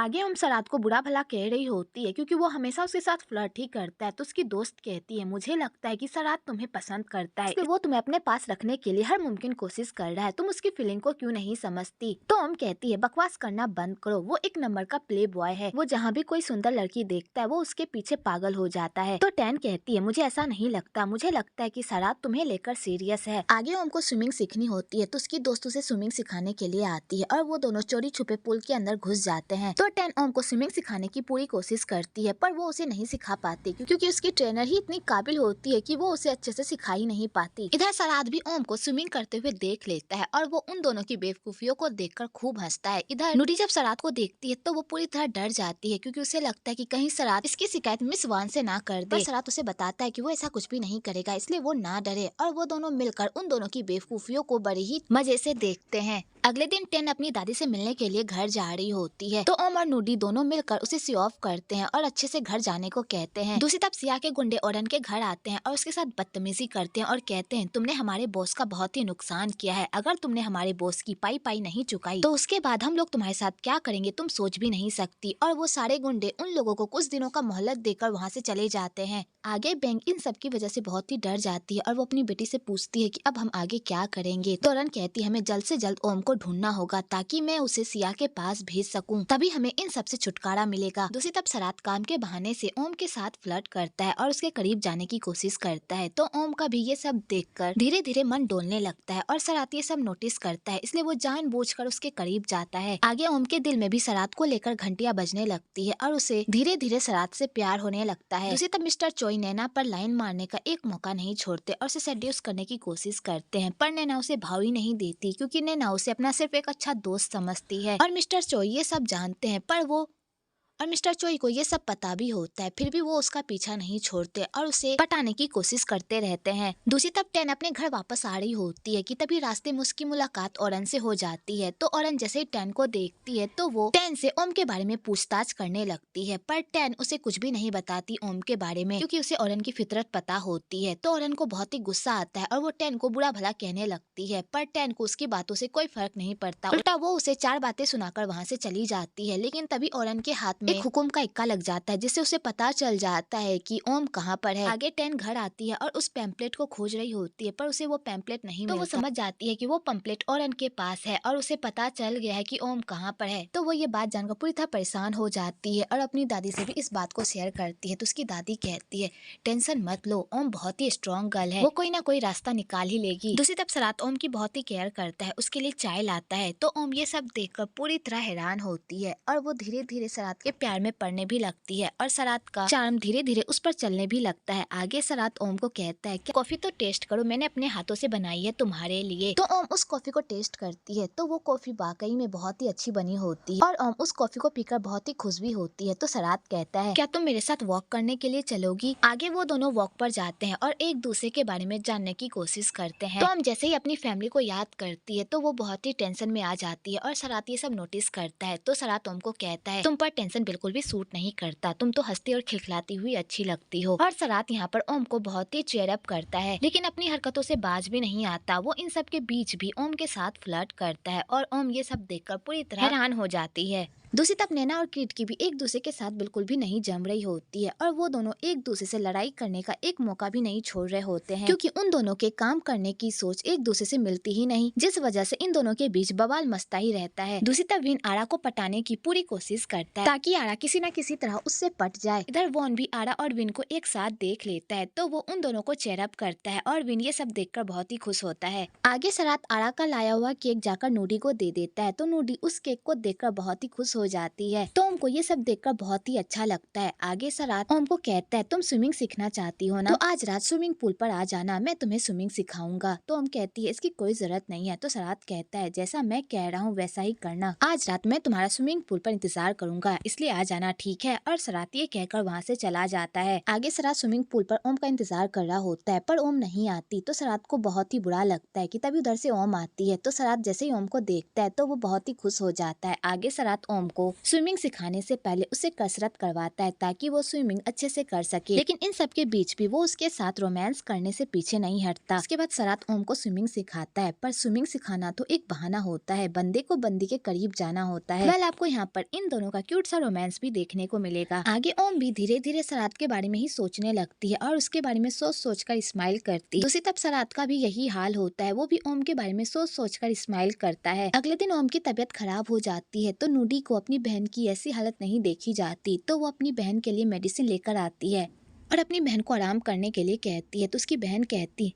आगे हम सरात को बुरा भला कह रही होती है क्योंकि वो हमेशा उसके साथ फ्लर्ट ही करता है। तो उसकी दोस्त कहती है, मुझे लगता है कि सरात तुम्हें पसंद करता है, इसलिए वो तुम्हें अपने पास रखने के लिए हर मुमकिन कोशिश कर रहा है। तुम उसकी फीलिंग को क्यों नहीं समझती? तो हम कहती है, बकवास करना बंद करो, वो एक नंबर का प्ले बॉय है। वो जहाँ भी कोई सुंदर लड़की देखता है वो उसके पीछे पागल हो जाता है। तो टैन कहती है, मुझे ऐसा नहीं लगता, मुझे लगता है कि सरात तुम्हें लेकर सीरियस है। आगे हमको स्विमिंग सीखनी होती है तो उसकी दोस्त उसे स्विमिंग सिखाने के लिए आती है और वो दोनों चोरी छुपे पूल के अंदर घुस जाते हैं। तो टेन ओम को स्विमिंग सिखाने की पूरी कोशिश करती है पर वो उसे नहीं सिखा पाती क्योंकि उसकी ट्रेनर ही इतनी काबिल होती है कि वो उसे अच्छे से सिखा ही नहीं पाती। इधर सराद भी ओम को स्विमिंग करते हुए देख लेता है और वो उन दोनों की बेवकूफियों को देखकर खूब हंसता है। इधर नुडी जब सराद को देखती है तो वो पूरी तरह डर जाती है क्योंकि उसे लगता है कि कहीं सराद इसकी शिकायत मिस वान से ना कर दे। पर सराद उसे बताता है कि वो ऐसा कुछ भी नहीं करेगा, इसलिए वो ना डरे और वो दोनों मिलकर उन दोनों की बेवकूफियों को बड़े ही मजे से देखते हैं। अगले दिन टेन अपनी दादी से मिलने के लिए घर जा रही होती है तो ओम और नूडी दोनों मिलकर उसे सी ऑफ करते हैं और अच्छे से घर जाने को कहते हैं। दूसरी तरफ सिया के गुंडे ओरन के घर आते हैं और उसके साथ बदतमीजी करते हैं और कहते हैं, तुमने हमारे बॉस का बहुत ही नुकसान किया है, अगर तुमने हमारे बॉस की पाई नहीं चुकाई तो उसके बाद हम लोग तुम्हारे साथ क्या करेंगे तुम सोच भी नहीं सकती। और वो सारे गुंडे उन लोगों को कुछ दिनों का मोहलत देकर वहाँ से चले जाते हैं। आगे बैंक इन सब की वजह से बहुत ही डर जाती है और वो अपनी बेटी से पूछती है कि अब हम आगे क्या करेंगे। तो ओरन कहती है, हमें जल्द से जल्द ओम को ढूंढना होगा ताकि मैं उसे सिया के पास भेज सकूं, तभी हमें इन सब से छुटकारा मिलेगा। दूसरी तरफ सरात काम के बहाने से ओम के साथ फ्लर्ट करता है और उसके करीब जाने की कोशिश करता है। तो ओम का भी ये सब देखकर धीरे धीरे मन डोलने लगता है और सरात ये सब नोटिस करता है, इसलिए वो जानबूझकर उसके करीब जाता है। आगे ओम के दिल में भी सरात को लेकर घंटियां बजने लगती है और उसे धीरे धीरे सरात से प्यार होने लगता है। दूसरी तरफ मिस्टर चोई नैना पर लाइन मारने का एक मौका नहीं छोड़ते और उसे सेड्यूस करने की कोशिश करते हैं, पर नैना उसे भाव ही नहीं देती क्योंकि नैना उसे अपना सिर्फ एक अच्छा दोस्त समझती है। और मिस्टर चोई ये सब जानते हैं और मिस्टर चोई को ये सब पता भी होता है, फिर भी वो उसका पीछा नहीं छोड़ते और उसे पटाने की कोशिश करते रहते हैं। दूसरी तरफ टेन अपने घर वापस आ रही होती है कि तभी रास्ते में उसकी मुलाकात ओरन से हो जाती है। तो ओरन जैसे ही टेन को देखती है तो वो टेन से ओम के बारे में पूछताछ करने लगती है, पर टेन उसे कुछ भी नहीं बताती ओम के बारे में क्योंकि उसे ओरन की फितरत पता होती है। तो ओरन को बहुत ही गुस्सा आता है और वो टेन को बुरा भला कहने लगती है, पर टेन को उसकी बातों से कोई फर्क नहीं पड़ता, उल्टा वो उसे चार बातें सुनाकर वहाँ से चली जाती है। लेकिन तभी ओरन के हाथ में एक हुकुम का इक्का लग जाता है जिससे उसे पता चल जाता है कि ओम कहाँ पर है। आगे टेन घर आती है और उस पैम्पलेट को खोज रही होती है पर उसे वो पैम्पलेट नहीं मिलता। तो वो समझ जाती है कि वो पैम्पलेट ओरन के पास है और उसे पता चल गया है कि ओम कहाँ पर है। तो वो ये बात जानकर पूरी तरह परेशान हो जाती है और अपनी दादी से भी इस बात को शेयर करती है। तो उसकी दादी कहती है, टेंशन मत लो, ओम बहुत ही स्ट्रॉन्ग गर्ल है, वो कोई ना कोई रास्ता निकाल ही लेगी। दूसरी तरफ सरात ओम की बहुत ही केयर करता है, उसके लिए चाय लाता है। तो ओम ये सब देखकर पूरी तरह हैरान होती है और वो धीरे धीरे सरात के प्यार में पड़ने भी लगती है और सरात का चार्म धीरे धीरे उस पर चलने भी लगता है। आगे सरात ओम को कहता है कि कॉफी तो टेस्ट करो, मैंने अपने हाथों से बनाई है तुम्हारे लिए। तो ओम उस कॉफी को टेस्ट करती है तो वो कॉफी वाकई में बहुत ही अच्छी बनी होती है और ओम उस कॉफी को पीकर बहुत ही खुश भी होती है। तो सरात कहता है, क्या तुम मेरे साथ वॉक करने के लिए चलोगी? आगे वो दोनों वॉक पर जाते हैं और एक दूसरे के बारे में जानने की कोशिश करते हैं। तो हम जैसे ही अपनी फैमिली को याद करती है तो वो बहुत ही टेंशन में आ जाती है और सरात ये सब नोटिस करता है। तो सरात ओम को कहता है, तुम पर टेंशन बिल्कुल भी सूट नहीं करता, तुम तो हंसती और खिलखिलाती हुई अच्छी लगती हो। और सरात यहाँ पर ओम को बहुत ही चेयर अप करता है, लेकिन अपनी हरकतों से बाज भी नहीं आता। वो इन सब के बीच भी ओम के साथ फ्लर्ट करता है और ओम ये सब देखकर पूरी तरह हैरान हो जाती है। दूसरी तरफ नैना और किट की भी एक दूसरे के साथ बिल्कुल भी नहीं जम रही होती है और वो दोनों एक दूसरे से लड़ाई करने का एक मौका भी नहीं छोड़ रहे होते हैं क्योंकि उन दोनों के काम करने की सोच एक दूसरे से मिलती ही नहीं, जिस वजह से इन दोनों के बीच बवाल मचता ही रहता है। दूसरी तरफ विन आरा को पटाने की पूरी कोशिश करता है ताकि आरा किसी न किसी तरह उससे पट जाए। इधर वॉन भी आरा और विन को एक साथ देख लेता है तो वो उन दोनों को चेयर अप करता है और विन ये सब देखकर बहुत ही खुश होता है। आगे सरात आरा का लाया हुआ केक जाकर नूडी को दे देता है तो नूडी उस केक को देखकर बहुत ही खुश हो जाती है। तो ओम को ये सब देखकर बहुत ही अच्छा लगता है। आगे सरात ओम को कहता है, तुम स्विमिंग सीखना चाहती हो ना, तो आज रात स्विमिंग पूल पर आ जाना, मैं तुम्हें स्विमिंग सिखाऊंगा। तो ओम कहती है, इसकी कोई जरूरत नहीं है। तो सरात कहता है, जैसा मैं कह रहा हूँ वैसा ही करना, आज रात मैं तुम्हारा स्विमिंग पूल पर इंतजार करूंगा, इसलिए आ जाना, ठीक है? और सरात ये कहकर वहाँ से चला जाता है। आगे सरात स्विमिंग पूल पर ओम का इंतजार कर रहा होता है पर ओम नहीं आती तो सरात को बहुत ही बुरा लगता है कि तभी उधर से ओम आती है। तो सरात जैसे ही ओम को देखता है तो वो बहुत ही खुश हो जाता है। आगे सरात ओम को स्विमिंग सिखाने से पहले उससे कसरत करवाता है ताकि वो स्विमिंग अच्छे से कर सके। लेकिन इन सब के बीच भी वो उसके साथ रोमांस करने से पीछे नहीं हटता। उसके बाद सरात ओम को स्विमिंग सिखाता है, पर स्विमिंग सिखाना तो एक बहाना होता है, बंदे को बंदी के करीब जाना होता है। वेल आपको यहाँ पर इन दोनों का क्यूट सा रोमांस भी देखने को मिलेगा। आगे ओम भी धीरे धीरे सरात के बारे में ही सोचने लगती है और उसके बारे में सोच सोच कर स्माइल करती है। दूसरी तरफ सरात का भी यही हाल होता है, वो भी ओम के बारे में सोच सोच कर स्माइल करता है। अगले दिन ओम की तबीयत खराब हो जाती है तो नूडी को अपनी बहन की ऐसी हालत नहीं देखी जाती, तो वो अपनी बहन के लिए मेडिसिन लेकर आती है और अपनी बहन को आराम करने के लिए कहती है। तो उसकी बहन कहती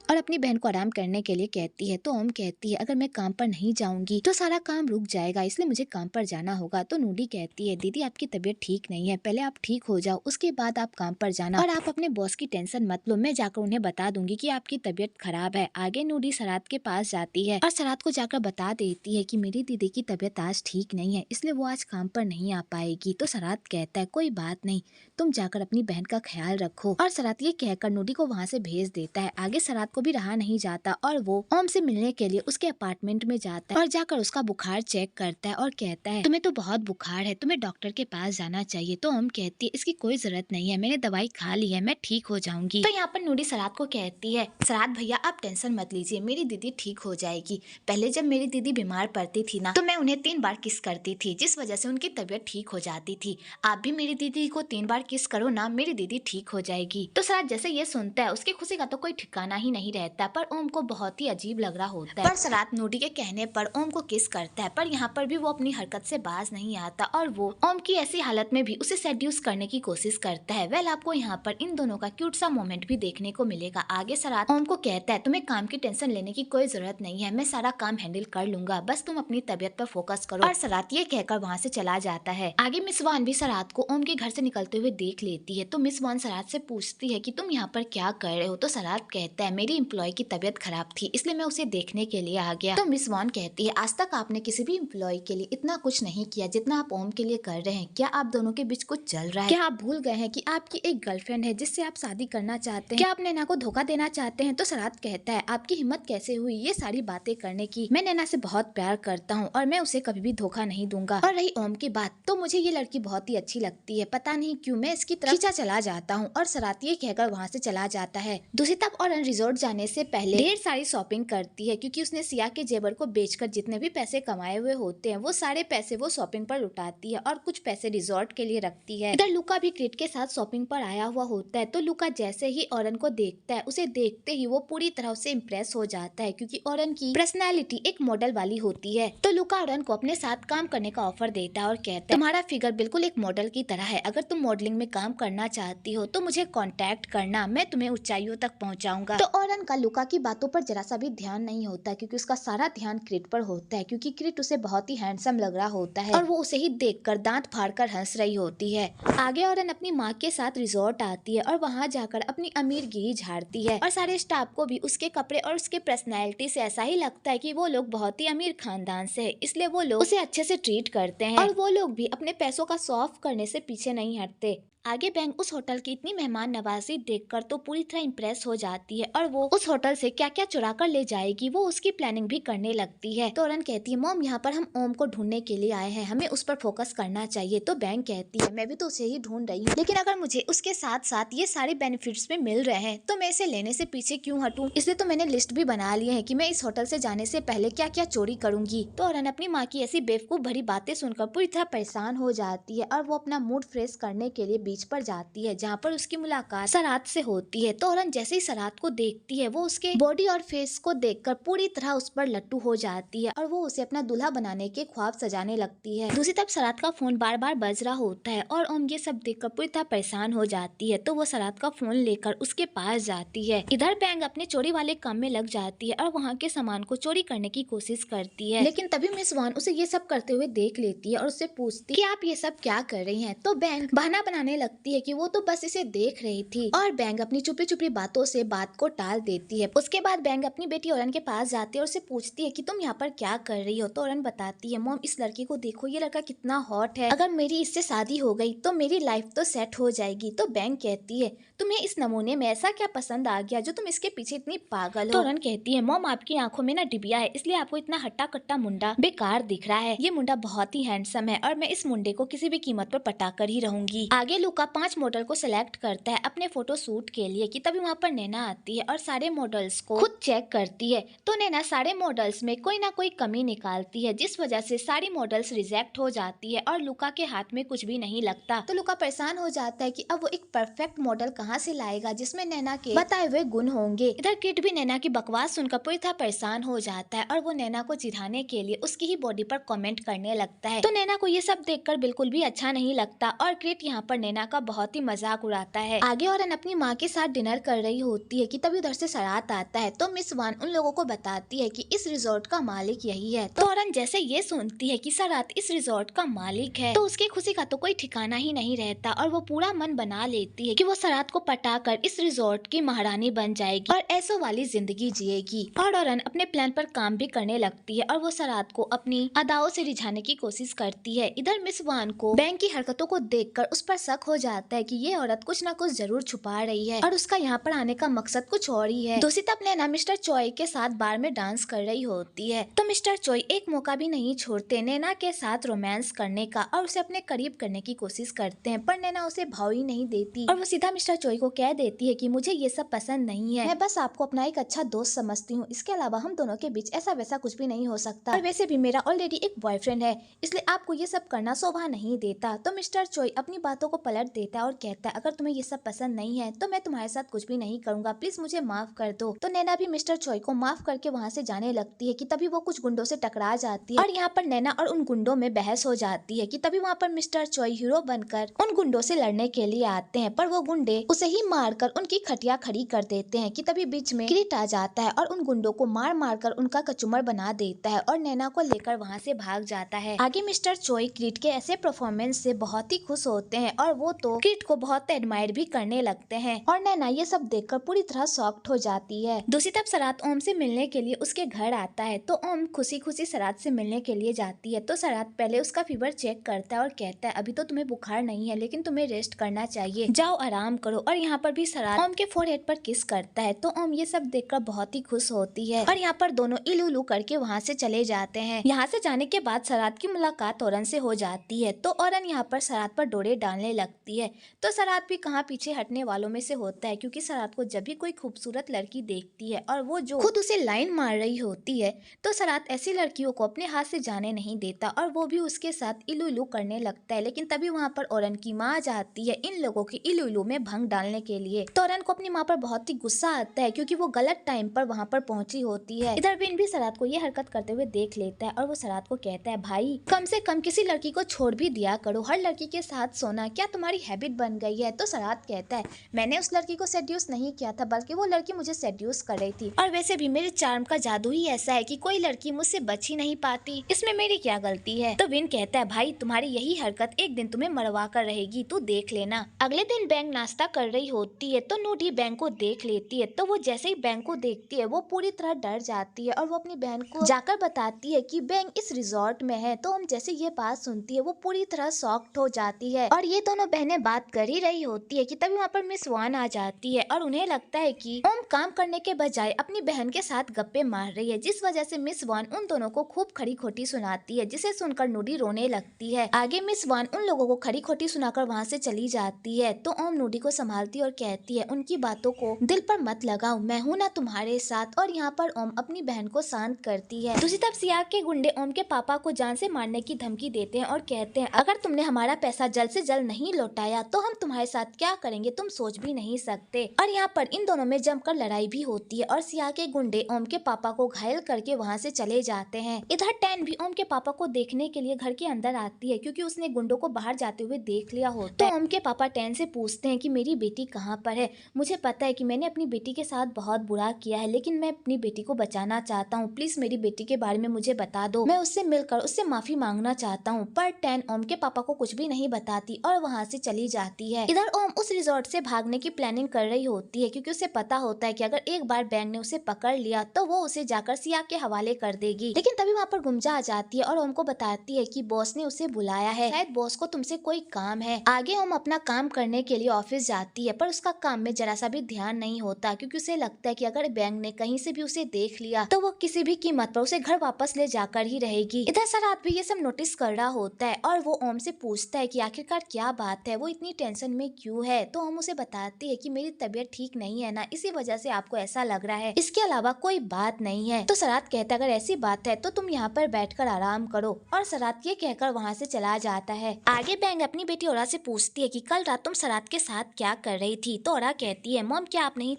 और अपनी बहन को आराम करने के लिए कहती है। तो ओम कहती है अगर मैं काम पर नहीं जाऊंगी तो सारा काम रुक जाएगा, इसलिए मुझे काम पर जाना होगा। तो नूडी कहती है दीदी आपकी तबीयत ठीक नहीं है, पहले आप ठीक हो जाओ उसके बाद आप काम पर जाना, और आप अपने बॉस की टेंशन मत लो, मैं जाकर उन्हें बता दूंगी कि आपकी तबीयत खराब है। आगे नूडी सरात के पास जाती है और सरात को जाकर बता देती है कि मेरी दीदी की तबीयत आज ठीक नहीं है, इसलिए वो आज काम पर नहीं आ पाएगी। तो सरात कहता है कोई बात नहीं, तुम जाकर अपनी बहन का ख्याल रखो, और सरात ये कहकर नूडी को वहाँ से भेज देता है। आगे सरात को भी रहा नहीं जाता और वो ओम से मिलने के लिए उसके अपार्टमेंट में जाता है और जाकर उसका बुखार चेक करता है और कहता है तुम्हें तो बहुत बुखार है, तुम्हें डॉक्टर के पास जाना चाहिए। तो ओम कहती है इसकी कोई जरूरत नहीं है, मैंने दवाई खा ली है, मैं ठीक हो जाऊंगी। तो यहाँ पर नूडी सरात को कहती है सरात भैया आप टेंशन मत लीजिए, मेरी दीदी ठीक हो जाएगी। पहले जब मेरी दीदी बीमार पड़ती थी ना तो मैं उन्हें 3 बार किस करती थी, जिस वजह से उनकी तबीयत ठीक हो जाती थी। आप भी मेरी दीदी को 3 बार किस करो ना, मेरी दीदी ठीक हो जाएगी। तो सरात जैसे ये सुनता है उसकी खुशी का तो कोई ठिकाना ही नहीं रहता, पर ओम को बहुत ही अजीब लग रहा होता है। पर सरात नूडी के कहने पर ओम को किस करता है, पर यहाँ पर भी वो अपनी हरकत से बाज नहीं आता और वो ओम की ऐसी हालत में भी उसे सेड्यूस करने की कोशिश करता है। वेल आपको यहाँ पर इन दोनों का क्यूट सा मोमेंट भी देखने को मिलेगा। आगे सरात ओम को कहता है तुम्हें काम की टेंशन लेने की कोई जरूरत नहीं है, मैं सारा काम हैंडल कर लूंगा, बस तुम अपनी तबीयत पर फोकस करो। और सरात ये कहकर वहाँ से चला जाता है। आगे मिस वान भी सरात को ओम के घर से निकलते हुए देख लेती है। तो मिस वान सरात से पूछती है कि तुम यहाँ पर क्या कर रहे हो। तो सरात कहता है मेरी एम्प्लॉय की तबीयत खराब थी इसलिए मैं उसे देखने के लिए आ गया। तो मिस वान कहती है आज तक आपने किसी भी एम्प्लॉय के लिए इतना कुछ नहीं किया जितना आप ओम के लिए कर रहे हैं, क्या आप दोनों के बीच कुछ चल रहा है? क्या आप भूल गए हैं कि आपकी एक गर्लफ्रेंड है जिससे आप शादी करना चाहते हैं? क्या आप नैना को धोखा देना चाहते हैं? तो सरात कहता है आपकी हिम्मत कैसे हुई ये सारी बातें करने की, मैं नैना से बहुत प्यार करता हूँ और मैं उसे कभी भी धोखा नहीं दूंगा। और रही ओम की बात तो मुझे ये लड़की बहुत ही अच्छी लगती है, पता नहीं क्यों मैं इसकी तरफ खींचा चला जाता हूँ। और सरात ये कहकर वहाँ से चला जाता है। दूसरी तरफ और रिजॉर्ट जाने से पहले ढेर सारी शॉपिंग करती है क्योंकि उसने सिया के जेवर को बेचकर जितने भी पैसे कमाए हुए होते हैं वो सारे पैसे वो शॉपिंग पर लुटाती है और कुछ पैसे रिजॉर्ट के लिए रखती है। इधर लुका भी क्रिट के साथ शॉपिंग पर आया हुआ होता है। तो लुका जैसे ही ऑरन को देखता है उसे देखते ही वो पूरी तरह से इम्प्रेस हो जाता है क्योंकि ऑरन की पर्सनैलिटी एक मॉडल वाली होती है। तो लुका ऑरन को अपने साथ काम करने का ऑफर देता है और कहता है तुम्हारा फिगर बिल्कुल एक मॉडल की तरह है, अगर तुम मॉडलिंग में काम करना चाहती हो तो मुझे कॉन्टेक्ट करना, मैं तुम्हें ऊंचाइयों तक पहुंचाऊंगा। तो ऑरन का लुका की बातों पर जरा सा भी ध्यान नहीं होता क्योंकि उसका सारा ध्यान क्रिट पर होता है क्योंकि क्रिट उसे बहुत ही हैंडसम लग रहा होता है और वो उसे ही देखकर दांत फाड़कर हंस रही होती है। आगे ऑरन अपनी माँ के साथ रिजॉर्ट आती है और वहाँ जाकर अपनी अमीरगिरी झाड़ती है और सारे स्टाफ को भी उसके कपड़े और उसके पर्सनैलिटी से ऐसा ही लगता है कि वो लोग बहुत ही अमीर खानदान से है, इसलिए वो लोग उसे अच्छे से ट्रीट करते हैं और वो लोग भी अपने पैसों का शो ऑफ करने से पीछे नहीं हटते। आगे बैंक उस होटल की इतनी मेहमान नवाजी देखकर तो पूरी तरह इम्प्रेस हो जाती है और वो उस होटल से क्या क्या चुरा कर ले जाएगी वो उसकी प्लानिंग भी करने लगती है। तो ऑरन कहती है मॉम यहाँ पर हम ओम को ढूंढने के लिए आए हैं, हमें उस पर फोकस करना चाहिए। तो बैंक कहती है मैं भी तो उसे ही ढूंढ रही हूँ, लेकिन अगर मुझे उसके साथ साथ ये सारे बेनिफिट्स भी मिल रहे हैं तो मैं इसे लेने से पीछे क्यों हटूं, इसलिए तो मैंने लिस्ट भी बना ली है कि मैं इस होटल से जाने से पहले क्या क्या चोरी करूंगी। तो ऑरन अपनी माँ की ऐसी बेवकूफ भरी बातें सुनकर पूरी तरह परेशान हो जाती है और वो अपना मूड फ्रेश करने के लिए बीच पर जाती है जहाँ पर उसकी मुलाकात सरात से होती है। तो औरन जैसे ही सरात को देखती है वो उसके बॉडी और फेस को देखकर पूरी तरह उस पर लट्टू हो जाती है और वो उसे अपना दूल्हा बनाने के ख्वाब सजाने लगती है। दूसरी तरफ सरात का फोन बार बार बज रहा होता है और ओम ये सब देखकर पूरी तरह परेशान हो जाती है। तो वो सरात का फोन लेकर उसके पास जाती है। इधर बैंग अपने चोरी वाले काम में लग जाती है और वहाँ के सामान को चोरी करने की कोशिश करती है, लेकिन तभी मिस वान उसे ये सब करते हुए देख लेती है और उससे पूछती है कि आप ये सब क्या कर रही हैं। तो बैंग बहाना बनाने लगती है कि वो तो बस इसे देख रही थी और बैंग अपनी चुपी चुपी बातों से बात को टाल देती है। उसके बाद बैंग अपनी बेटी औरन के पास जाती है और उसे पूछती है कि तुम यहाँ पर क्या कर रही हो। तो औरन बताती है, मॉम इस लड़के को देखो, ये लड़का कितना हॉट है, अगर मेरी इससे शादी हो गई तो मेरी लाइफ तो सेट हो जाएगी। तो बैंग कहती है, तुम्हें इस नमूने में ऐसा क्या पसंद आ गया जो तुम इसके पीछे इतनी पागल हो। तो औरन कहती है, मॉम आपकी आंखों में ना डिबिया है, इसलिए आपको इतना हट्टा कट्टा मुंडा बेकार दिख रहा है। ये मुंडा बहुत ही हैंडसम है और मैं इस मुंडे को किसी भी कीमत पर पटा कर ही रहूंगी। आगे लुका 5 मॉडल को सिलेक्ट करता है अपने फोटो शूट के लिए कि तभी वहाँ पर नैना आती है और सारे मॉडल्स को खुद चेक करती है। तो नैना सारे मॉडल्स में कोई ना कोई कमी निकालती है, जिस वजह से सारी मॉडल्स रिजेक्ट हो जाती है और लुका के हाथ में कुछ भी नहीं लगता। तो लुका परेशान हो जाता है कि अब वो एक परफेक्ट मॉडल कहाँ से लाएगा जिसमें नैना के बताए हुए गुण होंगे। इधर किट भी नैना की बकवास सुनकर पूरी तरह परेशान हो जाता है और वो नैना को चिढ़ाने के लिए उसकी ही बॉडी पर कमेंट करने लगता है। तो नैना को ये सब देखकर बिल्कुल भी अच्छा नहीं लगता और क्रिट यहाँ पर नैना का बहुत ही मजाक उड़ाता है। आगे औरन अपनी माँ के साथ डिनर कर रही होती है कि तभी उधर से सरात आता है। तो मिस वान उन लोगों को बताती है कि इस रिजॉर्ट का मालिक यही है। तो औरन जैसे ये सुनती है कि सरात इस रिजॉर्ट का मालिक है तो उसकी खुशी का तो कोई ठिकाना ही नहीं रहता और वो पूरा मन बना लेती है कि वो सरात को पटाकर इस रिजॉर्ट की महारानी बन जाएगी और ऐसो वाली जिंदगी जिएगी। और औरन अपने प्लान पर काम भी करने लगती है और वो सरात को अपनी अदाओं से रिझाने की कोशिश करती है। इधर मिस वान को बैंक की हरकतों को देखकर उस पर शक हो जाता है कि ये औरत कुछ ना कुछ जरूर छुपा रही है और उसका यहाँ पर आने का मकसद कुछ और ही है। दूसरी तरफ नैना मिस्टर चॉय के साथ बार में डांस कर रही होती है तो मिस्टर चॉय एक मौका भी नहीं छोड़ते नैना के साथ रोमांस करने का और उसे अपने करीब करने की कोशिश करते हैं, पर नैना उसे भाव ही नहीं देती और वो सीधा मिस्टर चॉय को कह देती है कि मुझे ये सब पसंद नहीं है, मैं बस आपको अपना एक अच्छा दोस्त समझती हूँ, इसके अलावा हम दोनों के बीच ऐसा वैसा कुछ भी नहीं हो सकता और वैसे भी मेरा ऑलरेडी एक बॉयफ्रेंड है, इसलिए आपको ये सब करना शोभा नहीं देता। तो मिस्टर चॉय अपनी बातों को पलट देता है और कहता है, अगर तुम्हें ये सब पसंद नहीं है तो मैं तुम्हारे साथ कुछ भी नहीं करूंगा, प्लीज मुझे माफ कर दो। तो नैना भी मिस्टर चॉय को माफ करके वहाँ से जाने लगती है कि तभी वो कुछ गुंडों से टकरा जाती है और यहाँ पर नैना और उन गुंडों में बहस हो जाती है कि तभी वहाँ पर मिस्टर चॉय हीरो बनकर उन गुंडों से लड़ने के लिए आते हैं, पर वो गुंडे उसे ही मारकर उनकी खटिया खड़ी कर देते हैं कि तभी बीच में किरीट आ जाता है और उन गुंडों को मार मार कर उनका कचूमर बना देता है और नैना को लेकर वहाँ से भाग जाता है। आगे मिस्टर चॉय किरीट के ऐसे परफॉर्मेंस से बहुत ही खुश होते हैं और वो तो किरीट को बहुत एडमायर भी करने लगते हैं और नैना ये सब देखकर पूरी तरह शॉक्ड हो जाती है। दूसरी तरफ सरात ओम से मिलने के लिए उसके घर आता है तो ओम खुशी खुशी सरात से मिलने के लिए जाती है। तो सरात पहले उसका फीवर चेक करता है और कहता है, अभी तो तुम्हें बुखार नहीं है लेकिन तुम्हें रेस्ट करना चाहिए, जाओ आराम करो। और यहाँ पर भी सरात ओम के फोरहेड पर किस करता है तो ओम ये सब देखकर बहुत ही खुश होती है और यहाँ पर दोनों इलू करके वहाँ से चले जाते हैं। यहाँ से जाने के बाद सरात की मुलाकात औरन से हो जाती है तो औरन यहाँ पर सरात पर डोरे डालने लगती है। तो सरात भी कहाँ पीछे हटने वालों में से होता है, क्योंकि सरात को जब भी कोई खूबसूरत लड़की देखती है और वो जो खुद उसे लाइन मार रही होती है तो सरात ऐसी लड़कियों को अपने हाथ से जाने नहीं देता और वो भी उसके साथ इलू करने लगता है। लेकिन तभी वहाँ पर औरन की माँ जाती है इन लोगों के इलू में भंग डालने के लिए। तो औरन को अपनी माँ पर बहुत ही गुस्सा आता है क्योंकि वो गलत टाइम पर वहाँ पर पहुंची होती है। इधर विन भी सरात को ये हरकत करते हुए देख लेता है और वो सरात को कहता है, भाई कम से कम किसी लड़की को छोड़ भी दिया करो, हर लड़की के साथ सोना क्या तुम्हारी हैबिट बन गई है। तो सरात कहता है, मैंने उस लड़की को सेड्यूस नहीं किया था बल्कि वो लड़की मुझे सेड्यूस कर रही थी और वैसे भी मेरे चार्म का जादू ही ऐसा है कि कोई लड़की मुझसे बच ही नहीं पाती, इसमें मेरी क्या गलती है। तो विन कहता है, भाई तुम्हारी यही हरकत एक दिन तुम्हें मरवा कर रहेगी, तू देख लेना। अगले दिन बैंक नाश्ता कर रही होती है तो नूडी बैंक को देख लेती है तो वो जैसे ही बैंक को देखती है वो पूरी तरह डर जाती है और वो अपनी बहन को जाकर बताती है कि बैंक इस रिजॉर्ट में है। तो हम जैसे ये बात सुनती है वो पूरी तरह शॉक्ड हो जाती है और ये दोनों बहनें बात कर ही रही होती है कि तभी वहाँ पर मिस वान आ जाती है और उन्हें लगता है कि ओम काम करने के बजाय अपनी बहन के साथ गप्पे मार रही है, जिस वजह से मिस वान उन दोनों को खूब खड़ी खोटी सुनाती है, जिसे सुनकर नूडी रोने लगती है। आगे मिस वान उन लोगों को खड़ी खोटी सुनाकर वहाँ से चली जाती है तो ओम नूडी को संभालती और कहती है, उनकी बातों को दिल पर मत लगाओ, मैं हूँ ना तुम्हारे साथ। और यहाँ पर ओम अपनी बहन को शांत करती है। दूसरी तरफ सियाग के गुंडे ओम के पापा को जान से मारने की धमकी देते हैं और कहते हैं, अगर तुमने हमारा पैसा जल्द से जल्द नहीं लौटाया तो हम तुम्हारे साथ क्या करेंगे तुम सोच भी नहीं सकते। और यहाँ पर इन दोनों में जमकर लड़ाई भी होती है और सियाग के गुंडे ओम के पापा को घायल करके वहाँ से चले जाते हैं। इधर टैन भी ओम के पापा को देखने के लिए घर के अंदर आती है क्योंकि उसने गुंडों को बाहर जाते हुए देख लिया होता है। तो ओम के पापा टैन से पूछते हैं कि मेरी बेटी कहाँ पर है, मुझे पता है कि मैंने अपनी बेटी के साथ बहुत बुरा किया है लेकिन मैं अपनी बेटी को बचाना चाहता हूँ, प्लीज मेरी बेटी के बारे में मुझे बता दो, मैं उससे मिलकर उससे माफी मांगना चाहता हूँ। पर टैन ओम के पापा को कुछ भी नहीं बताती और वहाँ से से चली जाती है। इधर ओम उस रिजॉर्ट से भागने की प्लानिंग कर रही होती है क्योंकि उसे पता होता है कि अगर एक बार बैंक ने उसे पकड़ लिया तो वो उसे जाकर सिया के हवाले कर देगी। लेकिन तभी वहाँ पर गुमजा आ जाती है और ओम को बताती है कि बॉस ने उसे बुलाया है, शायद बॉस को तुमसे कोई काम है। आगे ओम अपना काम करने के लिए ऑफिस जाती है पर उसका काम में जरा सा भी ध्यान नहीं होता क्योंकि उसे लगता है कि अगर बैंक ने कहीं से भी उसे देख लिया तो वो किसी भी कीमत पर उसे घर वापस ले जाकर ही रहेगी। इधर सरात भी ये सब नोटिस कर रहा होता है और वो ओम से पूछता है कि आखिरकार क्या बात है, वो इतनी टेंशन में क्यों है। तो ओम उसे बताती है कि मेरी तबीयत ठीक नहीं है ना, इसी वजह से आपको ऐसा लग रहा है, इसके अलावा कोई बात नहीं है। तो सरात कहता है अगर ऐसी बात है तो तुम यहाँ पर बैठकर आराम करो और सरात ये कहकर वहाँ से चला जाता है। आगे बैंक अपनी बेटी ओरा से पूछती है कि कल रात तुम सरात के साथ क्या कर रही थी। तो ओरा कहती है मॉम क्या आप नहीं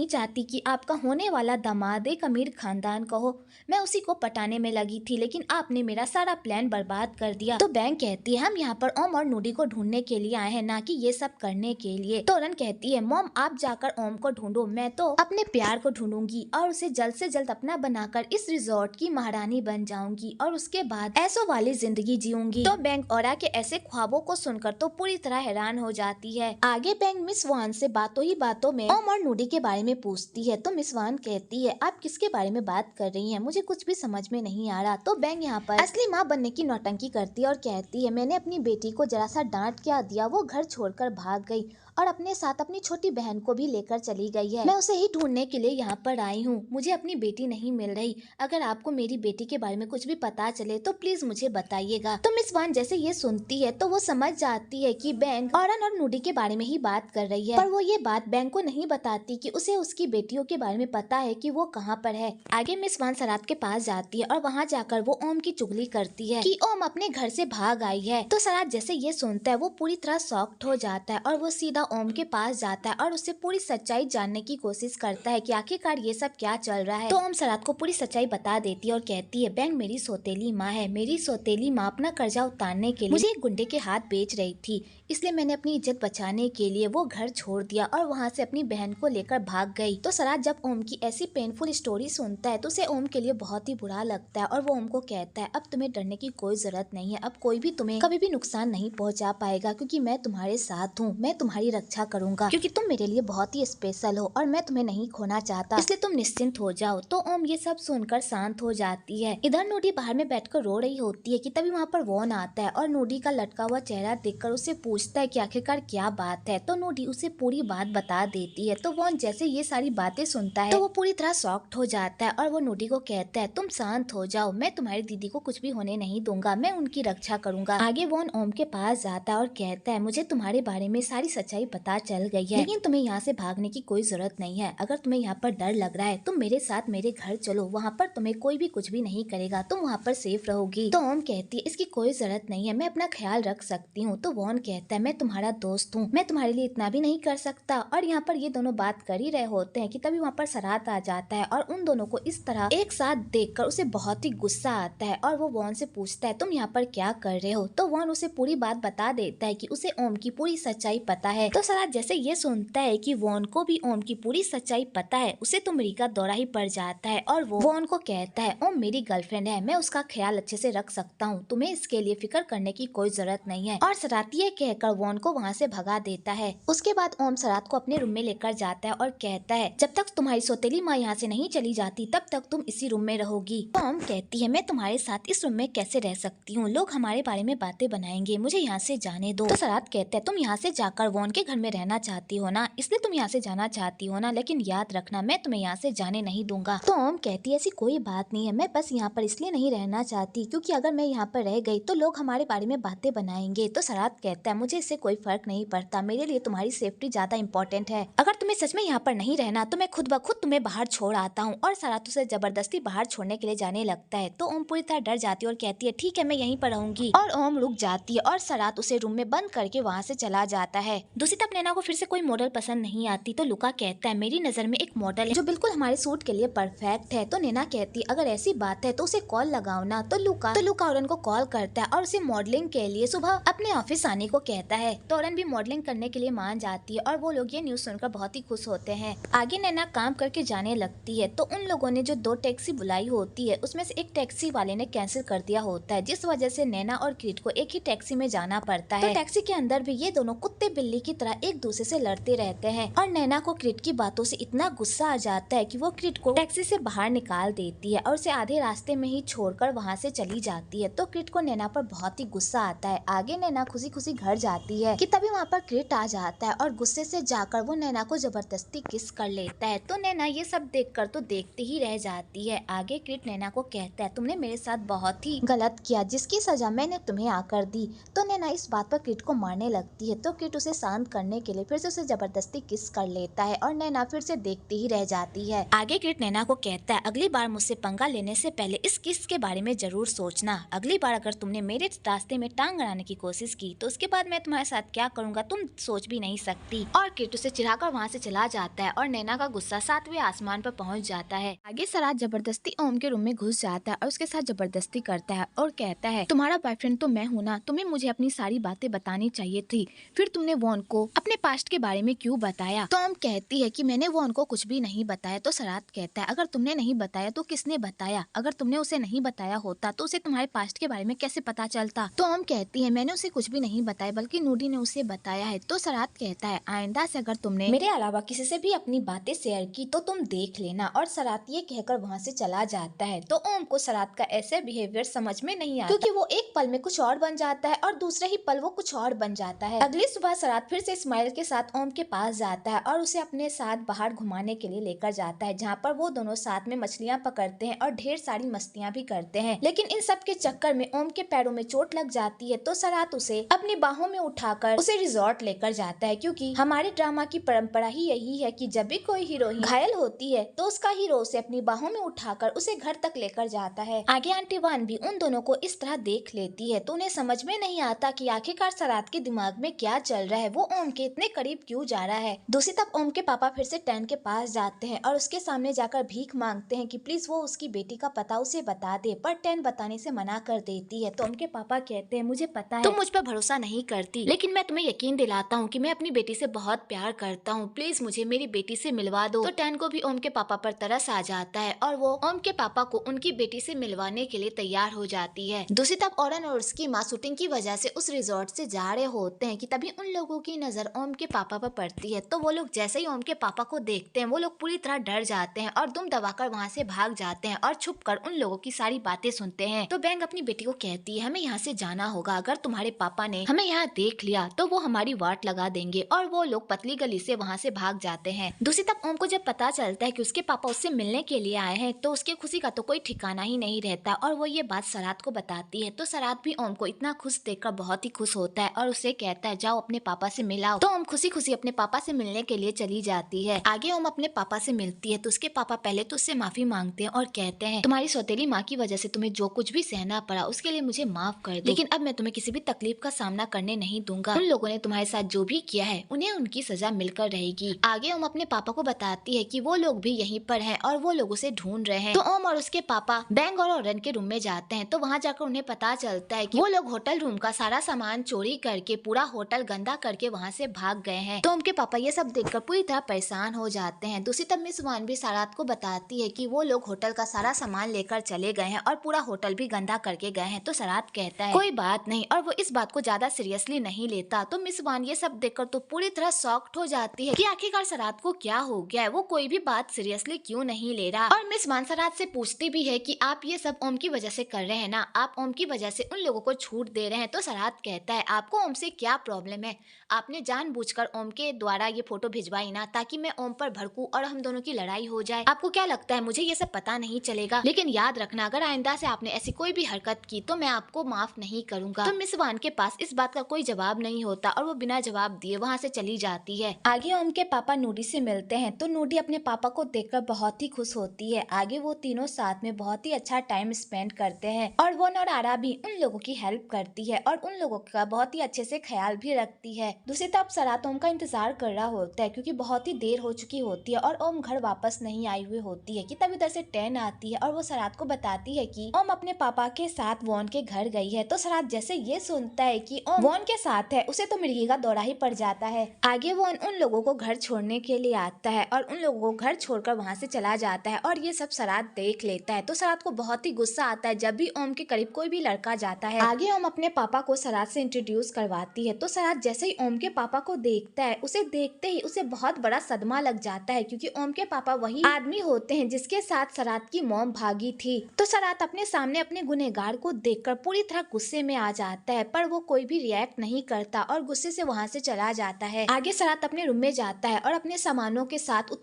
चाहती कि आपका होने वाला दामाद एक अमीर खानदान का हो, मैं उसी को पटाने में लगी थी लेकिन आपने मेरा सारा प्लान बर्बाद कर दिया। तो बैंक कहती है हम यहाँ पर ओम और नूडी को ढूंढने के लिए आए हैं, ना कि ये सब करने के लिए। तो ओरन कहती है मॉम आप जाकर ओम को ढूंढो, मैं तो अपने प्यार को ढूंढूंगी और उसे जल्द से जल्द अपना बनाकर इस रिजॉर्ट की महारानी बन जाऊंगी और उसके बाद ऐसो वाली जिंदगी जीऊंगी। तो बैंक ओरा के ऐसे ख्वाबों को सुनकर तो पूरी तरह हैरान हो जाती है। आगे बैंक मिस वान से बातों ही बातों में ओम और नूडी के बारे में पूछती है। तो मिस वान कहती है आप किसके बारे में बात कर रही हैं, मुझे कुछ भी समझ में नहीं आ रहा। तो बैंक यहाँ पर असली माँ बनने की नौटंकी करती है और कहती है मैंने अपनी बेटी को जरा सा डांट क्या दिया, वो घर छोड़कर भाग गई और अपने साथ अपनी छोटी बहन को भी लेकर चली गई है। मैं उसे ही ढूंढने के लिए यहाँ पर आई हूँ, मुझे अपनी बेटी नहीं मिल रही। अगर आपको मेरी बेटी के बारे में कुछ भी पता चले तो प्लीज मुझे बताइएगा। तो मिस वान जैसे ये सुनती है तो वो समझ जाती है कि बैंक औरन और नूडी के बारे में ही बात कर रही है, पर वो ये बात बैंक को नहीं बताती कि उसे उसकी बेटियों के बारे में पता है कि वो कहाँ पर है। आगे मिस वान सरात के पास जाती है और वहाँ जाकर वो ओम की चुगली करती है कि ओम अपने घर से भाग आई है। तो सरात जैसे ये सुनता है वो पूरी तरह शॉक्ड हो जाता है और वो सीधा ओम के पास जाता है और उससे पूरी सच्चाई जानने की कोशिश करता है कि आखिरकार ये सब क्या चल रहा है। तो ओम सरात को पूरी सच्चाई बता देती है और कहती है बैंक मेरी सौतेली माँ है, मेरी सौतेली माँ अपना कर्जा उतारने के लिए मुझे एक गुंडे के हाथ बेच रही थी, इसलिए मैंने अपनी इज्जत बचाने के लिए वो घर छोड़ दिया और वहाँ से अपनी बहन को लेकर भाग गई। तो सरात जब ओम की ऐसी पेनफुल स्टोरी सुनता है तो उसे ओम के लिए बहुत ही बुरा लगता है और वो ओम को कहता है अब तुम्हें डरने की कोई जरूरत नहीं है, अब कोई भी तुम्हें कभी भी नुकसान नहीं पहुँचा पाएगा क्योंकि मैं तुम्हारे साथ हूँ, मैं तुम्हारी रक्षा करूंगा क्योंकि तुम मेरे लिए बहुत ही स्पेशल हो और मैं तुम्हें नहीं खोना चाहता, इसलिए तुम निश्चिंत हो जाओ। तो ओम ये सब सुनकर शांत हो जाती है। इधर नूडी बाहर में बैठकर रो रही होती है कि तभी वहाँ पर वॉन आता है और नूडी का लटका हुआ चेहरा देखकर उससे पूछता है कि आखिरकार क्या बात है। तो नूडी उसे पूरी बात बता देती है। तो वॉन जैसे ये सारी बातें सुनता है तो वो पूरी तरह शॉक्ड हो जाता है और वो नूडी को कहता है तुम शांत हो जाओ, मैं तुम्हारी दीदी को कुछ भी होने नहीं दूंगा, मैं उनकी रक्षा करूंगा। आगे वॉन ओम के पास जाता है और कहता है मुझे तुम्हारे बारे में सारी सच्चाई पता चल गई है, लेकिन तुम्हें यहाँ से भागने की कोई जरूरत नहीं है। अगर तुम्हें यहाँ पर डर लग रहा है तुम मेरे साथ मेरे घर चलो, वहाँ पर तुम्हें कोई भी कुछ भी नहीं करेगा, तुम वहाँ पर सेफ रहोगी। तो ओम कहती है इसकी कोई जरूरत नहीं है, मैं अपना ख्याल रख सकती हूँ। तो वॉन कहता है मैं तुम्हारा दोस्त हूँ, मैं तुम्हारे लिए इतना भी नहीं कर सकता। और यहाँ पर ये दोनों बात कर ही रहे होते हैं कि तभी वहाँ पर सरात आ जाता है और उन दोनों को इस तरह एक साथ देखकर उसे बहुत ही गुस्सा आता है और वो वॉन से पूछता है तुम यहाँ पर क्या कर रहे हो। तो वॉन उसे पूरी बात बता देता है कि उसे ओम की पूरी सच्चाई पता है। तो सरात जैसे ये सुनता है कि वॉन को भी ओम की पूरी सच्चाई पता है, उसे तो मरी का दौरा ही पड़ जाता है और वो वॉन को कहता है ओम मेरी गर्लफ्रेंड है, मैं उसका ख्याल अच्छे से रख सकता हूँ, तुम्हें इसके लिए फिक्र करने की कोई जरूरत नहीं है। और सरात ये कहकर वॉन को वहाँ से भगा देता है। उसके बाद ओम सरात को अपने रूम में लेकर जाता है और कहता है जब तक तुम्हारी सौतेली माँ यहाँ से नहीं चली जाती तब तक तुम इसी रूम में रहोगी। तो ओम कहती है मैं तुम्हारे साथ इस रूम में कैसे रह सकती हूँ, लोग हमारे बारे में बातें बनाएंगे, मुझे यहाँ से जाने दो। तो सरात कहता है तुम यहाँ से जाकर वॉन के घर में रहना चाहती हो ना, इसलिए तुम यहाँ से जाना चाहती हो ना, लेकिन याद रखना मैं तुम्हें यहाँ से जाने नहीं दूंगा। तो ओम कहती है ऐसी कोई बात नहीं है, मैं बस यहाँ पर इसलिए नहीं रहना चाहती क्योंकि अगर मैं यहाँ पर रह गई तो लोग हमारे बारे में बातें बनाएंगे। तो सरात कहता है मुझे इससे कोई फर्क नहीं पड़ता, मेरे लिए तुम्हारी सेफ्टी ज्यादा इंपॉर्टेंट है, अगर तुम्हें सच में यहाँ पर नहीं रहना तो मैं खुद ब खुद तुम्हें बाहर छोड़ आता हूँ। और सरात उसे जबरदस्ती बाहर छोड़ने के लिए जाने लगता है। तो ओम पूरी तरह डर जाती है और कहती है ठीक है मैं यहीं पर रहूंगी। और ओम रुक जाती है और सरात उसे रूम में बंद करके वहाँ से चला जाता है। दूसरी तरफ नैना को फिर से कोई मॉडल पसंद नहीं आती तो लुका कहता है मेरी नजर में एक मॉडल है जो बिल्कुल हमारे सूट के लिए परफेक्ट है। तो नैना कहती है अगर ऐसी बात है तो उसे कॉल लगाओ ना। तो लुका औरन को कॉल करता है और उसे मॉडलिंग के लिए सुबह अपने ऑफिस आने को कहता है। तो औरन भी मॉडलिंग करने के लिए मान जाती है और वो लोग ये न्यूज सुनकर बहुत ही खुश होते हैं। आगे नैना काम करके जाने लगती है तो उन लोगों ने जो 2 टैक्सी बुलाई होती है उसमें से एक टैक्सी वाले ने कैंसिल कर दिया होता है, जिस वजह से नैना और क्रिट को एक ही टैक्सी में जाना पड़ता है। तो टैक्सी के अंदर भी ये दोनों कुत्ते बिल्ली की तरह एक दूसरे से लड़ते रहते हैं और नैना को क्रिट की बातों से इतना गुस्सा आ जाता है कि वो क्रिट को टैक्सी से बाहर निकाल देती है और उसे आधे रास्ते में ही छोड़कर वहाँ से चली जाती है। तो क्रिट को नैना पर बहुत ही गुस्सा आता है। आगे नैना खुशी खुशी घर जाती है कि तभी वहाँ पर क्रिट आ जाता है और गुस्से से जाकर वो नैना को जबरदस्ती किस कर लेता है। तो नैना ये सब देखकर तो देखते ही रह जाती है। आगे क्रिट नैना को कहता है तुमने मेरे साथ बहुत ही गलत किया, जिसकी सजा मैंने तुम्हें आकर दी। तो नैना इस बात पर क्रिट को मारने लगती है। तो क्रिट उसे शांत करने के लिए फिर से उसे जबरदस्ती किस कर लेता है और नैना फिर से देखते ही रह जाती है। आगे क्रिट नैना को कहता है अगली बार मुझसे पंगा लेने से पहले इस किस के बारे में जरूर सोचना। अगली बार अगर तुमने मेरे रास्ते में टांग अड़ाने की कोशिश की तो उसके बाद मैं तुम्हारे साथ क्या करूंगा तुम सोच भी नहीं सकती। और क्रिट उसे चिढ़ाकर वहाँ से चला जाता है और नैना का गुस्सा 7वें आसमान पर पहुँच जाता है। आगे सराज जबरदस्ती ओम के रूम में घुस जाता है और उसके साथ जबरदस्ती करता है और कहता है तुम्हारा बॉयफ्रेंड तो मैं हूँ ना, तुम्हें मुझे अपनी सारी बातें बतानी चाहिए थी, फिर तुमने वॉन को अपने पास्ट के बारे में क्यों बताया। तो ओम कहती है कि मैंने वॉन को कुछ भी नहीं बताया। तो सराज कहता है अगर तुमने नहीं बताया तो किसने बताया, अगर तुमने उसे नहीं बताया होता तो उसे तुम्हारे पास्ट के बारे में कैसे पता चलता। तो ओम कहती है मैंने उसे कुछ भी नहीं बताया बल्कि नूडी ने उसे बताया है। तो सराज कहता है आइंदा से अगर तुमने मेरे अलावा किसी से भी अपनी बातें शेयर की तो तुम देख लेना। और सराज ये कहकर वहाँ से चला जाता है। तो ओम को सराज का ऐसे बिहेवियर समझ में नहीं आता क्योंकि वो एक पल में कुछ और बन जाता है और दूसरे ही पल वो कुछ और बन जाता है। अगली सुबह सराज फिर से स्माइल के साथ ओम के पास जाता है और उसे अपने साथ बाहर घुमाने के लिए लेकर जाता है, जहाँ पर वो दोनों साथ में मछलियाँ पकड़ते हैं और ढेर सारी मस्तियाँ भी करते हैं। लेकिन इन सब के चक्कर में ओम के पैरों में चोट लग जाती है। तो सराज उसे अपनी बाहों में उठाकर उसे रिजॉर्ट लेकर जाता है, क्योंकि हमारे ड्रामा की परंपरा ही यही है कि जब भी कोई हीरोइन घायल होती है तो उसका हीरो उसे अपनी बाहों में उठाकर उसे घर तक लेकर जाता है। आगे आंटी वान भी उन दोनों को इस तरह देख लेती है तो उन्हें समझ में नहीं आता कि आखिरकार सराज के दिमाग में क्या चल रहा है, वो ओम के इतने करीब क्यों जा रहा है। दूसरी तरफ ओम के पापा फिर से टैन के पास जाते हैं और उसके सामने जाकर भीख मांगते हैं कि प्लीज वो उसकी बेटी का पता उसे बता दे, पर टैन बताने से मना कर देती है। तो ओम के पापा कहते हैं मुझे पता है तुम मुझ पर भरोसा नहीं करती, लेकिन मैं तुम्हें यकीन दिलाता हूँ कि मैं अपनी बेटी से बहुत प्यार करता हूँ, प्लीज मुझे मेरी बेटी से मिलवा दो। तो टैन को भी ओम के पापा पर तरस आ जाता है और वो ओम के पापा को उनकी बेटी से मिलवाने के लिए तैयार हो जाती है। दूसरी तरफ औरन और उसकी माँ शूटिंग की वजह से उस रिजॉर्ट से जा रहे होते हैं कि तभी उन लोगों की नजर ओम के पापा पर पड़ती है। तो वो लोग जैसे ही ओम के पापा को देखते हैं वो लोग पूरी तरह डर जाते हैं और दुम दबाकर वहाँ से भाग जाते हैं और छुपकर उन लोगों की सारी बातें सुनते हैं। तो बैंग अपनी बेटी को कहती है हमें यहाँ से जाना होगा, अगर तुम्हारे पापा ने हमें यहाँ देख लिया तो वो हमारी वाट लगा देंगे। और वो लोग पतली गली से वहाँ से भाग जाते हैं। दूसरी तरफ ओम को जब पता चलता है कि उसके पापा उससे मिलने के लिए आए हैं तो उसकी खुशी का तो कोई ठिकाना ही नहीं रहता और वो ये बात सराज को बताती है। तो सराज भी ओम को इतना खुश देखकर बहुत ही खुश होता है और उसे कहता है जाओ अपने पापा से मिलाओ। तो ओम खुशी खुशी अपने पापा से मिलने के लिए चली जाती है। आगे ओम अपने पापा से मिलती है तो उसके पापा पहले तो उससे माफी मांगते हैं और कहते हैं तुम्हारी सौतेली माँ की वजह से तुम्हें जो कुछ भी सहना पड़ा उसके लिए मुझे माफ कर दो, लेकिन अब मैं तुम्हें किसी भी तकलीफ का सामना करने नहीं दूंगा। उन लोगों ने तुम्हारे साथ जो भी किया है उन्हें उनकी सजा मिलकर रहेगी। आगे ओम अपने पापा को बताती है कि वो लोग भी यहीं पर हैं और वो लोग उसे ढूंढ रहे हैं। तो ओम और उसके पापा बैंग और औरन के रूम में जाते हैं तो वहाँ जाकर उन्हें पता चलता है कि वो लोग होटल रूम का सारा सामान चोरी करके पूरा होटल गंदा करके वहाँ से भाग गए हैं। तो उनके पापा ये सब देखकर पूरी तरह परेशान हो जाते हैं। दूसरी तरफ मिस वान भी सराज को बताती है कि वो लोग होटल का सारा सामान लेकर चले गए हैं और पूरा होटल भी गंदा करके गए हैं। तो सराज कहता है कोई बात नहीं और वो इस बात को ज्यादा सीरियसली नहीं लेता। तो मिस वान ये सब देखकर तो पूरी तरह शॉक्ड हो जाती है कि आखिरकार सराज को क्या हो गया है, वो कोई भी बात सीरियसली क्यों नहीं ले रहा। और मिस वान सराज से पूछती भी है कि आप ये सब ओम की वजह से कर रहे हैं ना, आप ओम की वजह से उन लोगों को छूट दे रहे हैं। तो सराज कहता है आपको ओम से क्या प्रॉब्लम है, आपने जानबूझकर ओम के द्वारा ये फोटो भिजवाई ना ताकि मैं ओम पर भड़कूं और हम दोनों की लड़ाई हो जाए। आपको क्या लगता है मुझे ये सब पता नहीं चलेगा, लेकिन याद रखना अगर आइंदा से आपने ऐसी कोई भी हरकत की तो मैं आपको माफ नहीं करूंगा। तो मिस वान के पास इस बात का कोई जवाब नहीं होता और वो बिना जवाब दिए वहाँ से चली जाती है। आगे ओम के पापा नूडी से मिलते हैं तो नूडी अपने पापा को देखकर बहुत ही खुश होती है। आगे वो तीनों साथ में बहुत ही अच्छा टाइम स्पेंड करते हैं और वो और आरा भी उन लोगों की हेल्प करती है और उन लोगों का बहुत ही अच्छे से ख्याल भी रखती है। दूसरी तरफ सरात ओम का इंतजार कर रहा होता है क्योंकि बहुत ही देर हो चुकी होती है और ओम घर वापस नहीं आई हुई होती है कि तब इधर से टैन आती है और वो सरात को बताती है कि ओम अपने पापा के साथ वॉन के घर गई है। तो सरात जैसे ये सुनता है कि ओम वॉन के साथ है उसे तो मिर्गी का दौरा ही पड़ जाता है। आगे वॉन उन लोगों को घर छोड़ने के लिए आता है और उन लोगों को घर छोड़कर वहाँ से चला जाता है और ये सब सरात देख लेता है। तो सरात को बहुत ही गुस्सा आता है जब भी ओम के करीब कोई भी लड़का जाता है। आगे ओम अपने पापा को सरात से इंट्रोड्यूस करवाती है। तो सरात जैसे ही ओम के पापा को देखता है, उसे देखते ही उसे बहुत बड़ा सदमा लग जाता है, क्योंकि ओम के पापा वही आदमी होते हैं जिसके साथ सरात की मॉम भागी थी। तो सरात अपने सामने अपने गुनहगार को देखकर पूरी तरह गुस्से में आ जाता है, पर वो कोई भी रिएक्ट नहीं करता और गुस्से से वहां से चला जाता है। आगे सरात अपने रूम में जाता है और अपने सामानों के साथ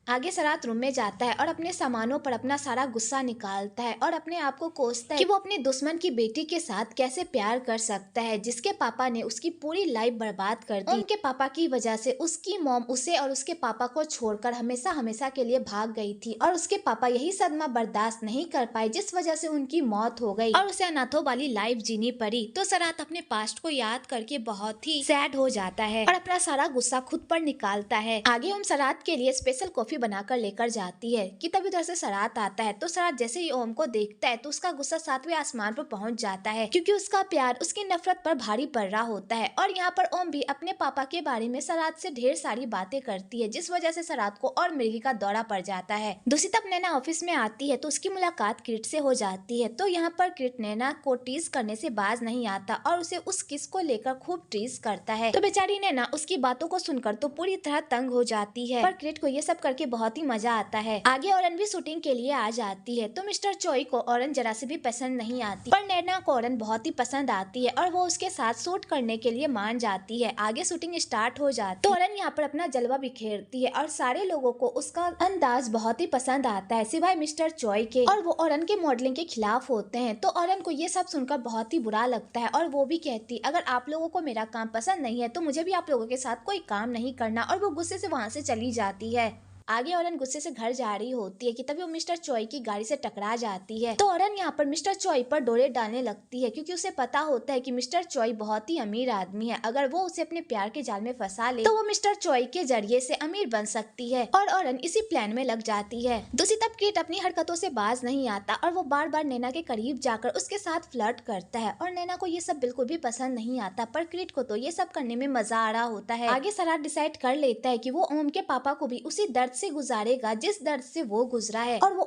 आगे सरात रूम में जाता है और अपने सामानों पर अपना सारा गुस्सा निकालता है और अपने आप को कोसता है कि वो अपने दुश्मन की बेटी के साथ कैसे प्यार कर सकता है, जिसके पापा ने उसकी पूरी लाइफ बर्बाद कर दी। उनके पापा की वजह से उसकी मॉम उसे और उसके पापा को छोड़कर हमेशा हमेशा के लिए भाग गई थी और उसके पापा यही सदमा बर्दाश्त नहीं कर पाए, जिस वजह से उनकी मौत हो गई और उसे अनाथों वाली लाइफ जीनी पड़ी। तो सरात अपने पास्ट को याद करके बहुत ही सैड हो जाता है और अपना सारा गुस्सा खुद पर निकालता है। आगे हम सरात के लिए स्पेशल कॉफी बनाकर लेकर जाती है कि तभी उधर से सरात आता है। तो सरात जैसे ही ओम को देखता है तो उसका गुस्सा 7वें आसमान पर पहुंच जाता है, क्योंकि उसका प्यार उसकी नफरत पर भारी पड़ रहा होता है। और यहाँ पर ओम भी अपने पापा के बारे में सरात से ढेर सारी बातें करती है, जिस वजह से सरात को और मिर्गी का दौरा पड़ जाता है। दूसरी तरफ नैना ऑफिस में आती है तो उसकी मुलाकात क्रिट से हो जाती है। तो यहाँ पर क्रिट नैना को टीज करने से बाज नहीं आता और उसे उस किस को लेकर खूब टीज करता है। तो बेचारी नैना उसकी बातों को सुनकर तो पूरी तरह तंग हो जाती है, पर क्रिट को ये सब करके बहुत ही मजा आता है। आगे औरन भी शूटिंग के लिए आ जाती है। तो मिस्टर चोई को औरन जरा से भी पसंद नहीं आती, पर नैना को औरन बहुत ही पसंद आती है और वो उसके साथ शूट करने के लिए मान जाती है। आगे शूटिंग स्टार्ट हो जाती है तो औरन यहाँ पर अपना जलवा बिखेरती है और सारे लोगों को उसका अंदाज बहुत ही पसंद आता है, सिवाय मिस्टर चोई के, और वो औरन के मॉडलिंग के खिलाफ होते हैं। तो औरन को ये सब सुनकर बहुत ही बुरा लगता है और वो भी कहती, अगर आप लोगों को मेरा काम पसंद नहीं है तो मुझे भी आप लोगों के साथ कोई काम नहीं करना, और वो गुस्से से वहां से चली जाती है। आगे औरन गुस्से से घर जा रही होती है कि तभी वो मिस्टर चोई की गाड़ी से टकरा जाती है। तो औरन यहाँ पर मिस्टर चोई पर डोरे डालने लगती है, क्योंकि उसे पता होता है कि मिस्टर चोई बहुत ही अमीर आदमी है। अगर वो उसे अपने प्यार के जाल में फंसा ले तो वो मिस्टर चोई के जरिए से अमीर बन सकती है, और औरन इसी प्लान में लग जाती है। दूसरी तरफ क्रिट अपनी हरकतों से बाज नहीं आता और वो बार बार नैना के करीब जाकर उसके साथ फ्लर्ट करता है, और नैना को ये सब बिल्कुल भी पसंद नहीं आता, पर क्रिट को तो ये सब करने में मजा आ रहा होता है। आगे सराट डिसाइड कर लेता है कि वो ओम के पापा को भी उसी दर्द से गुजारेगा जिस दर्द से वो गुजरा है, और वो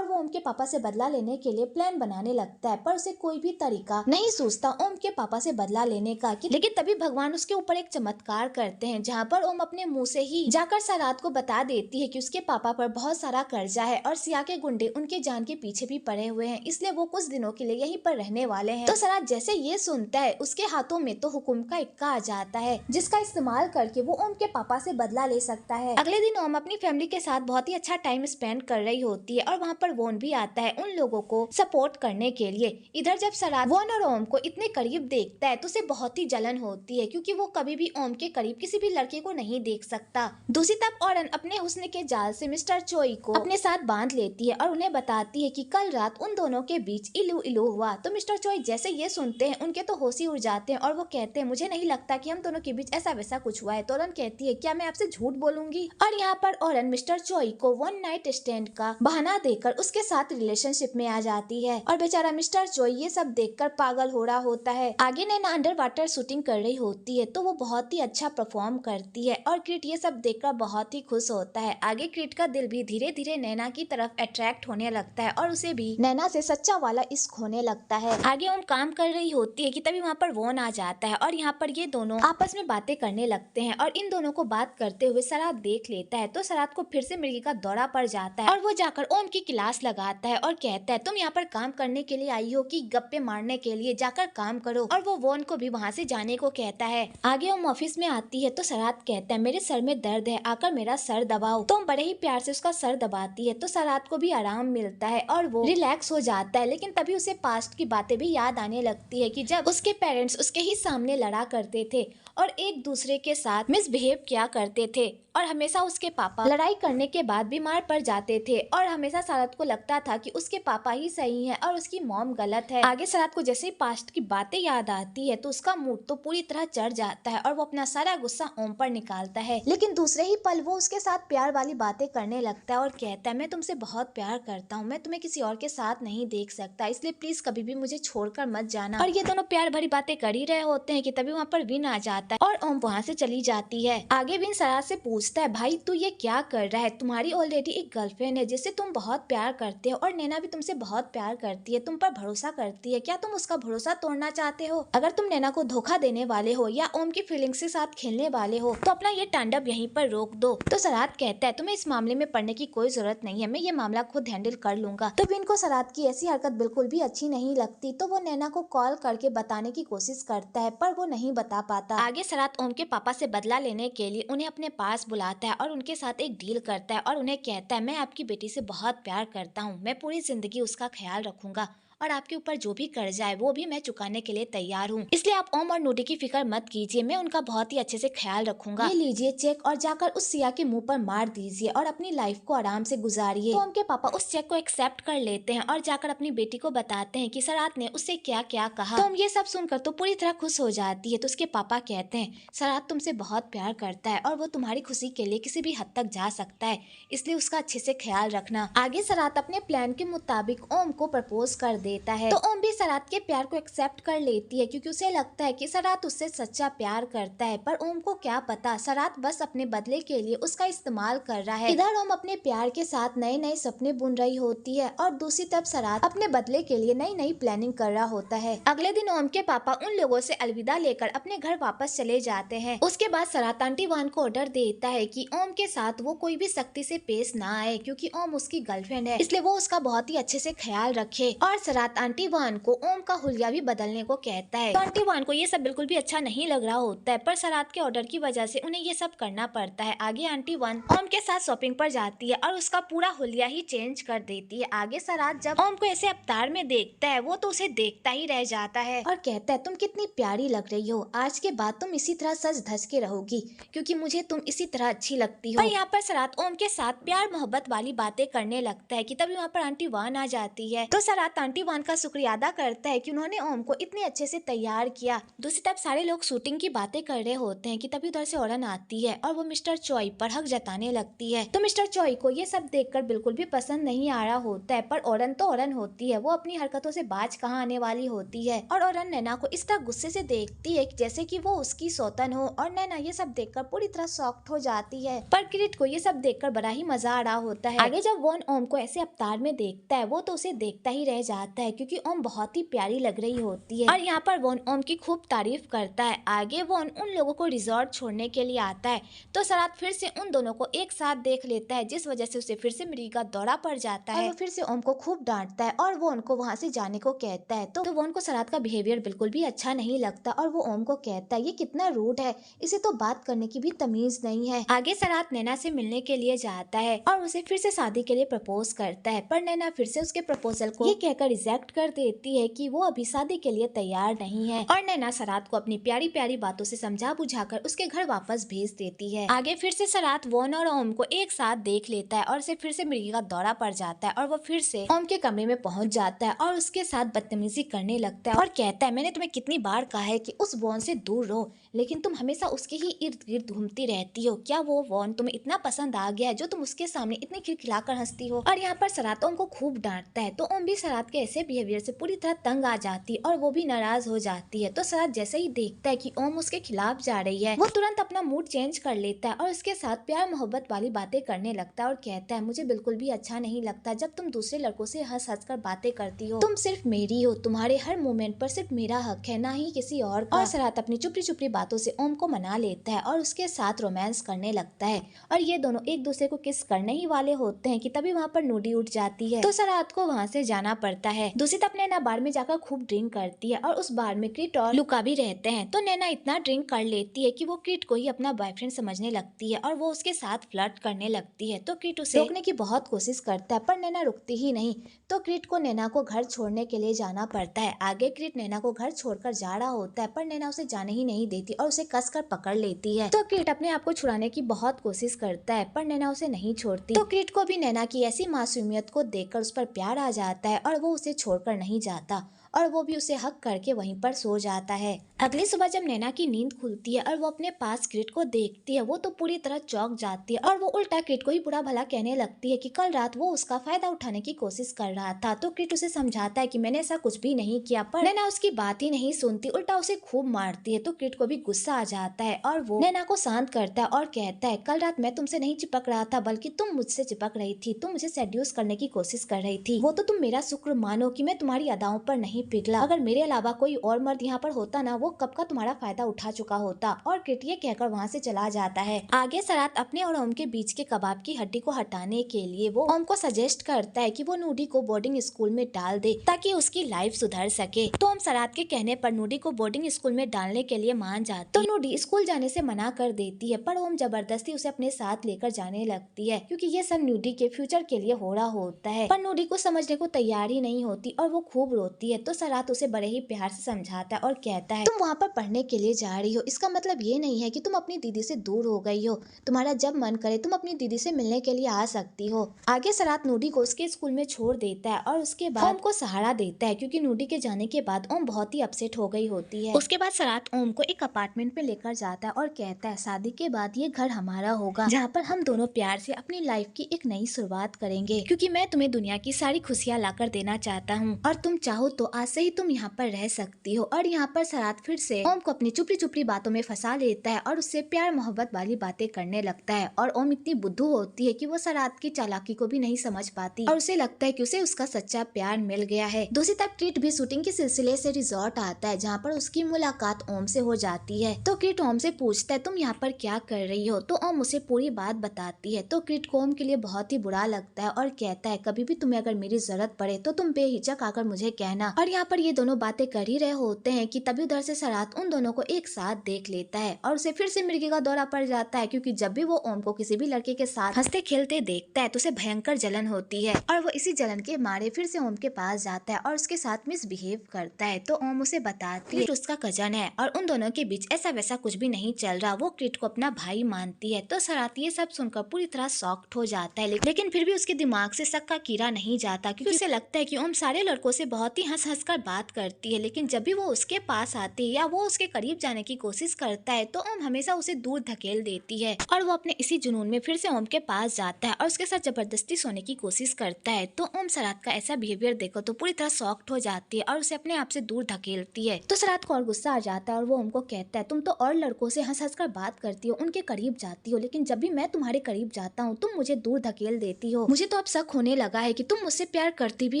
ओम के पापा से बदला लेने के लिए प्लान बनाने लगता है, पर उसे कोई भी तरीका नहीं सूझता ओम के पापा से बदला लेने का। लेकिन तभी भगवान उसके ऊपर एक चमत्कार करते हैं, जहाँ पर ओम अपने मुंह से ही जाकर सरात को बता देती है कि उसके पापा पर बहुत सारा कर्जा है और सिया के गुंडे उनके जान के पीछे भी पड़े हुए हैं, इसलिए वो कुछ दिनों के लिए यहीं पर रहने वाले हैं। तो सरात जैसे ये सुनता है उसके हाथों में तो हुकुम का इक्का आ जाता है, जिसका इस्तेमाल करके वो ओम के पापा से बदला ले सकता है। अगले दिन ओम अपनी फैमिली के साथ बहुत ही अच्छा टाइम स्पेंड कर रही होती है और वहाँ पर वोन भी आता है उन लोगों को सपोर्ट करने के लिए। इधर जब सरात वोन और ओम को इतने करीब देखता है तो उसे बहुत ही जलन होती है, क्योंकि वो कभी भी ओम के करीब किसी भी लड़के को नहीं देख सकता। दूसरी तरफ औरन अपने हुस्न के जाल से मिस्टर चोई को अपने साथ बांध लेती है और उन्हें बताती है कि कल रात उन दोनों के बीच इलू इलू हुआ। तो मिस्टर चोई जैसे ये सुनते हैं उनके तो होश ही उड़ जाते हैं और वो कहते हैं, मुझे नहीं लगता कि हम दोनों के बीच ऐसा वैसा कुछ हुआ है। तो औरन कहती है, क्या मैं आपसे झूठ बोलूंगी? और यहाँ पर औरन मिस्टर चोई को वन नाइट स्टैंड का बहाना देकर उसके साथ रिलेशनशिप में आ जाती है, और बेचारा मिस्टर चोई ये सब देखकर पागल हो रहा होता है। आगे नैना अंडर वाटर शूटिंग कर रही होती है तो वो बहुत ही अच्छा परफॉर्म करती है और क्रिट ये सब देखकर बहुत ही खुश होता है। आगे क्रिट का दिल भी धीरे धीरे नैना की तरफ अट्रैक्ट होने लगता है और उसे भी नैना से सच्चा वाला इश्क होने लगता है। आगे ओम काम कर रही होती है कि तभी वहाँ पर वोन आ जाता है और यहाँ पर ये दोनों आपस में बातें करने लगते हैं, और इन दोनों को बात करते हुए सरात देख लेता है। तो सरात को फिर से मिर्गी का दौरा पड़ जाता है और वो जाकर ओम की क्लास लगाता है और कहता है, तुम यहाँ पर काम करने के लिए आई हो कि गप्पे मारने के लिए? जाकर काम करो। और वो वोन को भी वहाँ से जाने को कहता है। आगे ओम ऑफिस में आती है तो सरात कहता है, मेरे सर में दर्द है, आकर मेरा सर दबाओ। तो बड़े ही प्यार से उसका सर दबाती है तो सरात को भी आराम मिलता है और वो रिलैक्स हो जाता है। लेकिन तभी उसे पास्ट की बातें भी याद आने लगती है कि जब उसके पेरेंट्स उसके ही सामने लड़ा करते थे और एक दूसरे के साथ मिसबिहेव किया करते थे, और हमेशा उसके पापा लड़ाई करने के बाद बीमार पड़ जाते थे, और हमेशा सरात को लगता था कि उसके पापा ही सही हैं और उसकी मॉम गलत है। आगे सरात को जैसे ही पास्ट की बातें याद आती है तो उसका मूड तो पूरी तरह चढ़ जाता है और वो अपना सारा गुस्सा ओम पर निकालता है। लेकिन दूसरे ही पल वो उसके साथ प्यार वाली बातें करने लगता है और कहता है, मैं तुमसे बहुत प्यार करता हूँ, मैं तुम्हें किसी और के साथ नहीं देख सकता, इसलिए प्लीज कभी भी मुझे छोड़कर मत जाना। और ये दोनों प्यार भरी बातें कर ही रहे होते हैं कि तभी वहाँ पर विन आ जाता है और ओम वहाँ से चली जाती है। आगे विन सरात से पूछता है, भाई तू ये क्या कर रहा है? तुम्हारी ऑलरेडी एक गर्लफ्रेंड है जिससे तुम बहुत प्यार प्यार करते हो और नैना भी तुमसे बहुत प्यार करती है, तुम पर भरोसा करती है। क्या तुम उसका भरोसा तोड़ना चाहते हो? अगर तुम नैना को धोखा देने वाले हो या ओम की फीलिंग्स के साथ खेलने वाले हो तो अपना ये तांडव यहीं पर रोक दो। तो सराद कहता है तुम्हें इस मामले में पड़ने की कोई जरूरत नहीं है, मैं ये मामला खुद हैंडल कर लूंगा। तो विन को सराद की ऐसी हरकत बिल्कुल भी अच्छी नहीं लगती, तो वो नैना को कॉल करके बताने की कोशिश करता है पर वो नहीं बता पाता। आगे सराद ओम के पापा से बदला लेने के लिए उन्हें अपने पास बुलाता है और उनके साथ एक डील करता है और उन्हें कहता है मैं आपकी बेटी से बहुत प्यार करता हूँ, मैं पूरी जिंदगी उसका ख्याल रखूंगा और आपके ऊपर जो भी कर्जा है वो भी मैं चुकाने के लिए तैयार हूँ, इसलिए आप ओम और नूडी की फिक्र मत कीजिए, मैं उनका बहुत ही अच्छे से ख्याल रखूंगा। ये लीजिए चेक और जाकर उस सिया के मुंह पर मार दीजिए और अपनी लाइफ को आराम से गुजारिए। तो ओम के पापा उस चेक को एक्सेप्ट कर लेते हैं और जाकर अपनी बेटी को बताते हैं कि सराद ने उससे क्या क्या कहा। तो ओम ये सब सुनकर तो पूरी तरह खुश हो जाती है। तो उसके पापा कहते हैं सराद तुमसे बहुत प्यार करता है और वो तुम्हारी खुशी के लिए किसी भी हद तक जा सकता है, इसलिए उसका अच्छे से ख्याल रखना। आगे सराद अपने प्लान के मुताबिक ओम को प्रपोज कर देता है। तो ओम भी सराद के प्यार को एक्सेप्ट कर लेती है क्योंकि उसे लगता है कि सराद उससे सच्चा प्यार करता है। पर ओम को क्या पता सराद बस अपने बदले के लिए उसका इस्तेमाल कर रहा है। इधर ओम अपने प्यार के साथ नए नए सपने बुन रही होती है और दूसरी तरफ सराद अपने बदले के लिए नई नई प्लानिंग कर रहा होता है। अगले दिन ओम के पापा उन लोगों से अलविदा लेकर अपने घर वापस चले जाते हैं। उसके बाद सराद आंटी वान को ऑर्डर देता है कि ओम के साथ वो कोई भी सख्ती से पेश ना आए क्योंकि ओम उसकी गर्लफ्रेंड है, इसलिए वो उसका बहुत ही अच्छे से ख्याल रखे। और सराद आंटी वान को ओम का हुलिया भी बदलने को कहता है। तो आंटी वान को ये सब बिल्कुल भी अच्छा नहीं लग रहा होता है, पर सराद के ऑर्डर की वजह से उन्हें ये सब करना पड़ता है। आगे आंटी वान ओम के साथ शॉपिंग पर जाती है और उसका पूरा हुलिया ही चेंज कर देती है। आगे सराद जब ओम को ऐसे अवतार में देखता है वो तो उसे देखता ही रह जाता है और कहता है तुम कितनी प्यारी लग रही हो, आज के बाद तुम इसी तरह सज धज के रहोगी क्योंकि मुझे तुम इसी तरह अच्छी लगती हो। और यहाँ पर सराद ओम के साथ प्यार मोहब्बत वाली बातें करने लगता है कि तभी वहाँ पर आंटी वान आ जाती है। तो सराद आंटी वान का शुक्रिया अदा करता है कि उन्होंने ओम को इतने अच्छे से तैयार किया। दूसरी तरफ सारे लोग शूटिंग की बातें कर रहे होते हैं कि तभी उधर से औरन आती है और वो मिस्टर चॉय पर हक जताने लगती है। तो मिस्टर चॉय को ये सब देखकर बिल्कुल भी पसंद नहीं आ रहा होता है, पर औरन तो औरन होती है, वो अपनी हरकतों से बाज कहाँ आने वाली होती है। और औरन नैना को इस तरह गुस्से से देखती है जैसे कि वो उसकी सौतन हो और नैना ये सब देखकर पूरी तरह शॉक्ड हो जाती है। पर किरीट को ये सब देखकर बड़ा ही मजा आ रहा होता है। आगे जब वॉन ओम को ऐसे अवतार में देखता है वो तो उसे देखता ही रह जाता है क्योंकि ओम बहुत ही प्यारी लग रही होती है और यहाँ पर वॉन ओम की खूब तारीफ करता है। आगे वॉन उन लोगों को रिजॉर्ट छोड़ने के लिए आता है तो सराद फिर से उन दोनों को एक साथ देख लेता है, जिस वजह से उसे फिर से मृग का दौरा पड़ जाता है और वो फिर से ओम को खूब डांटता है और वो उनको वहाँ से जाने को कहता है। तो वॉन को सराद का बिहेवियर बिल्कुल भी अच्छा नहीं लगता और वो ओम को कहता है ये कितना रूड है, इसे तो बात करने की भी तमीज नहीं है। आगे सराद नैना से मिलने के लिए जाता है और उसे फिर से शादी के लिए प्रपोज करता है, पर नैना फिर से उसके प्रपोजल को ये कहकर रिजेक्ट कर देती है कि वो अभी शादी के लिए तैयार नहीं है और नैना सराद को अपनी प्यारी प्यारी बातों से समझा बुझाकर उसके घर वापस भेज देती है। आगे फिर से सराद वॉन और ओम को एक साथ देख लेता है और उसे फिर से मृगी का दौरा पड़ जाता है और वो फिर से ओम के कमरे में पहुंच जाता है और उसके साथ बदतमीजी करने लगता है और कहता है मैंने तुम्हें कितनी बार कहा है कि उस वॉन से दूर रहो, लेकिन तुम हमेशा उसके ही इर्द गिर्द घूमती रहती हो, क्या वो वॉन तुम्हें इतना पसंद आ गया है जो तुम उसके सामने इतनी खिलखिलाकर हंसती हो। और यहाँ पर सराद ओम को खूब डांटता है तो ओम भी सराद के ऐसे बिहेवियर से पूरी तरह तंग आ जाती है और वो भी नाराज हो जाती है। तो सराद जैसे ही देखता है कि ओम उसके खिलाफ जा रही है वो तुरंत अपना मूड चेंज कर लेता है और उसके साथ प्यार मोहब्बत वाली बातें करने लगता है और कहता है मुझे बिल्कुल भी अच्छा नहीं लगता जब तुम दूसरे लड़कों से हंस हंस कर बातें करती हो, तुम सिर्फ मेरी हो, तुम्हारे हर मोमेंट पर सिर्फ मेरा हक है ना ही किसी और का। और सराद अपनी चुपड़ी चुपड़ी बातों से ओम को मना लेता है और उसके साथ रोमांस करने लगता है और ये दोनों एक दूसरे को किस करने ही वाले होते हैं कि तभी वहाँ पर नूडी उठ जाती है तो सराद को वहाँ से जाना पड़ता है। दूसरी तरफ नैना बार में जाकर खूब ड्रिंक करती है और उस बार में क्रिट और लुका भी रहते हैं। तो नैना इतना ड्रिंक कर लेती है कि वो क्रिट को ही अपना बॉयफ्रेंड समझने लगती है और वो उसके साथ फ्लर्ट करने लगती है। तो क्रिट उसे रोकने की बहुत कोशिश करता है पर नैना रुकती ही नहीं। तो क्रिट को नैना को घर छोड़ने के लिए जाना पड़ता है। आगे क्रिट नैना को घर छोड़कर जा रहा होता है पर नैना उसे जाने ही नहीं देती और उसे कसकर पकड़ लेती है। तो क्रिट अपने आप को छुड़ाने की बहुत कोशिश करता है पर नैना उसे नहीं छोड़ती। तो क्रिट को भी नैना की ऐसी मासूमियत को देखकर उस पर प्यार आ जाता है और वो उसे छोड़कर नहीं जाता और वो भी उसे हक करके वहीं पर सो जाता है। अगली सुबह जब नैना की नींद खुलती है और वो अपने पास किट को देखती है, वो तो पूरी तरह चौंक जाती है और वो उल्टा किट को ही बुरा भला कहने लगती है कि कल रात वो उसका फायदा उठाने की कोशिश कर रहा था। तो किट उसे समझाता है कि मैंने ऐसा कुछ भी नहीं किया, पर नैना उसकी बात ही नहीं सुनती, उल्टा उसे खूब मारती है। तो किट को भी गुस्सा आ जाता है और वो नैना को शांत करता है और कहता है, कल रात मैं तुमसे नहीं चिपक रहा था बल्कि तुम मुझसे चिपक रही थी, तुम मुझे सेड्यूस करने की कोशिश कर रही थी। वो तो तुम मेरा शुक्र मानो कि मैं तुम्हारी अदाओं पर नहीं पिघला। अगर मेरे अलावा कोई और मर्द यहाँ पर होता ना, वो कब का तुम्हारा फायदा उठा चुका होता। और किट ये कहकर वहाँ से चला जाता है। आगे सरात अपने और ओम के बीच के कबाब की हड्डी को हटाने के लिए वो ओम को सजेस्ट करता है कि वो नूडी को बोर्डिंग स्कूल में डाल दे ताकि उसकी लाइफ सुधर सके। तो ओम सरात के कहने पर नूडी को बोर्डिंग स्कूल में डालने के लिए मान जाती है। तो नूडी स्कूल जाने से मना कर देती है, पर ओम जबरदस्ती उसे अपने साथ लेकर जाने लगती है क्योंकि ये सब नूडी के फ्यूचर के लिए हो रहा होता है। पर नूडी को समझने को तैयार ही नहीं होती और वो खूब रोती है। तो सरात उसे बड़े ही प्यार से समझाता है और कहता है, तुम वहाँ पर पढ़ने के लिए जा रही हो, इसका मतलब ये नहीं है कि तुम अपनी दीदी से दूर हो गई हो। तुम्हारा जब मन करे तुम अपनी दीदी से मिलने के लिए आ सकती हो। आगे सरात नूडी को उसके स्कूल में छोड़ देता है और उसके बाद ओम को सहारा देता है क्योंकि नूडी के जाने के बाद ओम बहुत ही अपसेट हो गई होती है। उसके बाद सरात ओम को एक अपार्टमेंट में लेकर जाता है और कहता है, शादी के बाद ये घर हमारा होगा जहाँ पर हम दोनों प्यार से अपनी लाइफ की एक नई शुरुआत करेंगे, क्योंकि मैं तुम्हें दुनिया की सारी खुशियाँ लाकर देना चाहता हूँ और तुम चाहो तो आज से ही तुम यहाँ पर रह सकती हो। और यहाँ पर सरात फिर से ओम को अपनी चुपड़ी चुपड़ी बातों में फंसा लेता है और उससे प्यार मोहब्बत वाली बातें करने लगता है। और ओम इतनी बुद्धू होती है कि वो सरात की चालाकी को भी नहीं समझ पाती और उसे लगता है कि उसे उसका सच्चा प्यार मिल गया है। दूसरी तरफ किट भी शूटिंग के सिलसिले से रिजॉर्ट आता है जहाँ पर उसकी मुलाकात ओम से हो जाती है। तो किट ओम से पूछता है, तुम यहाँ पर क्या कर रही हो? तो ओम उसे पूरी बात बताती है। तो किट को ओम के लिए बहुत ही बुरा लगता है और कहता है, कभी भी तुम्हें अगर मेरी जरूरत पड़े तो तुम बेहिचक आकर मुझे कहना। और यहाँ पर ये दोनों बातें कर ही रहे होते हैं कि तभी उधर से सरात उन दोनों को एक साथ देख लेता है और उसे फिर से मिर्गी का दौरा पड़ जाता है क्योंकि जब भी वो ओम को किसी भी लड़के के साथ हंसते खेलते देखता है तो उसे भयंकर जलन होती है और वो इसी जलन के मारे फिर से ओम के पास जाता है और उसके साथ मिसबिहेव करता है। तो ओम उसे बताती है उसका कजन है और उन दोनों के बीच ऐसा वैसा कुछ भी नहीं चल रहा, वो किट को अपना भाई मानती है। तो सरात ये सब सुनकर पूरी तरह शॉक्ड हो जाता है, लेकिन फिर भी उसके दिमाग से शक का कीड़ा नहीं जाता क्योंकि उसे लगता है कि ओम सारे लड़कों से बहुत ही हंस हंस कर बात करती है, लेकिन जब भी वो उसके पास आती है या वो उसके करीब जाने की कोशिश करता है तो ओम हमेशा उसे दूर धकेल देती है। और वो अपने इसी जुनून में फिर से ओम के पास जाता है और उसके साथ जबरदस्ती सोने की कोशिश करता है। तो ओम सरात का ऐसा बिहेवियर देखो तो पूरी तरह शॉक्ड हो जाती है और उसे अपने आप से दूर धकेलती है। तो सरात को और गुस्सा आ जाता है और वो ओम को कहता है, तुम तो और लड़कों से हंस हंस कर बात करती हो, उनके करीब जाती हो, लेकिन जब भी मैं तुम्हारे करीब जाता हूँ तुम मुझे दूर धकेल देती हो। मुझे तो अब शक होने लगा है कि तुम मुझसे प्यार करती भी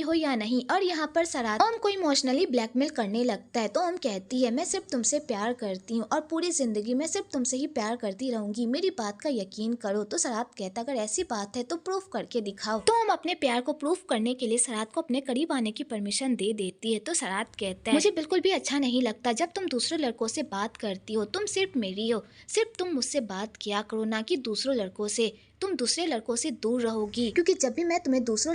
हो या नहीं। और यहाँ पर सरात ओम को इमोशनली ब्लैकमेल करने लगता है। तो ओम कहती है, मैं सिर्फ तुमसे प्यार करती हूँ और पूरी जिंदगी में सिर्फ तुमसे ही प्यार करती रहूंगी, मेरी बात का यकीन करो। तो सरात कहता, अगर ऐसी बात है तो प्रूफ करके दिखाओ। तो हम अपने प्यार को प्रूफ करने के लिए सरात को अपने करीब आने की परमिशन दे देती है। तो सरात कहता है, मुझे बिल्कुल भी अच्छा नहीं लगता जब तुम दूसरे लड़कों से बात करती हो, तुम सिर्फ मेरी हो, सिर्फ तुम मुझसे बात किया करो, ना कि दूसरों लड़कों से। तुम दूसरे लड़कों से दूर रहोगी क्योंकि जब भी मैं तुम्हें दूसरे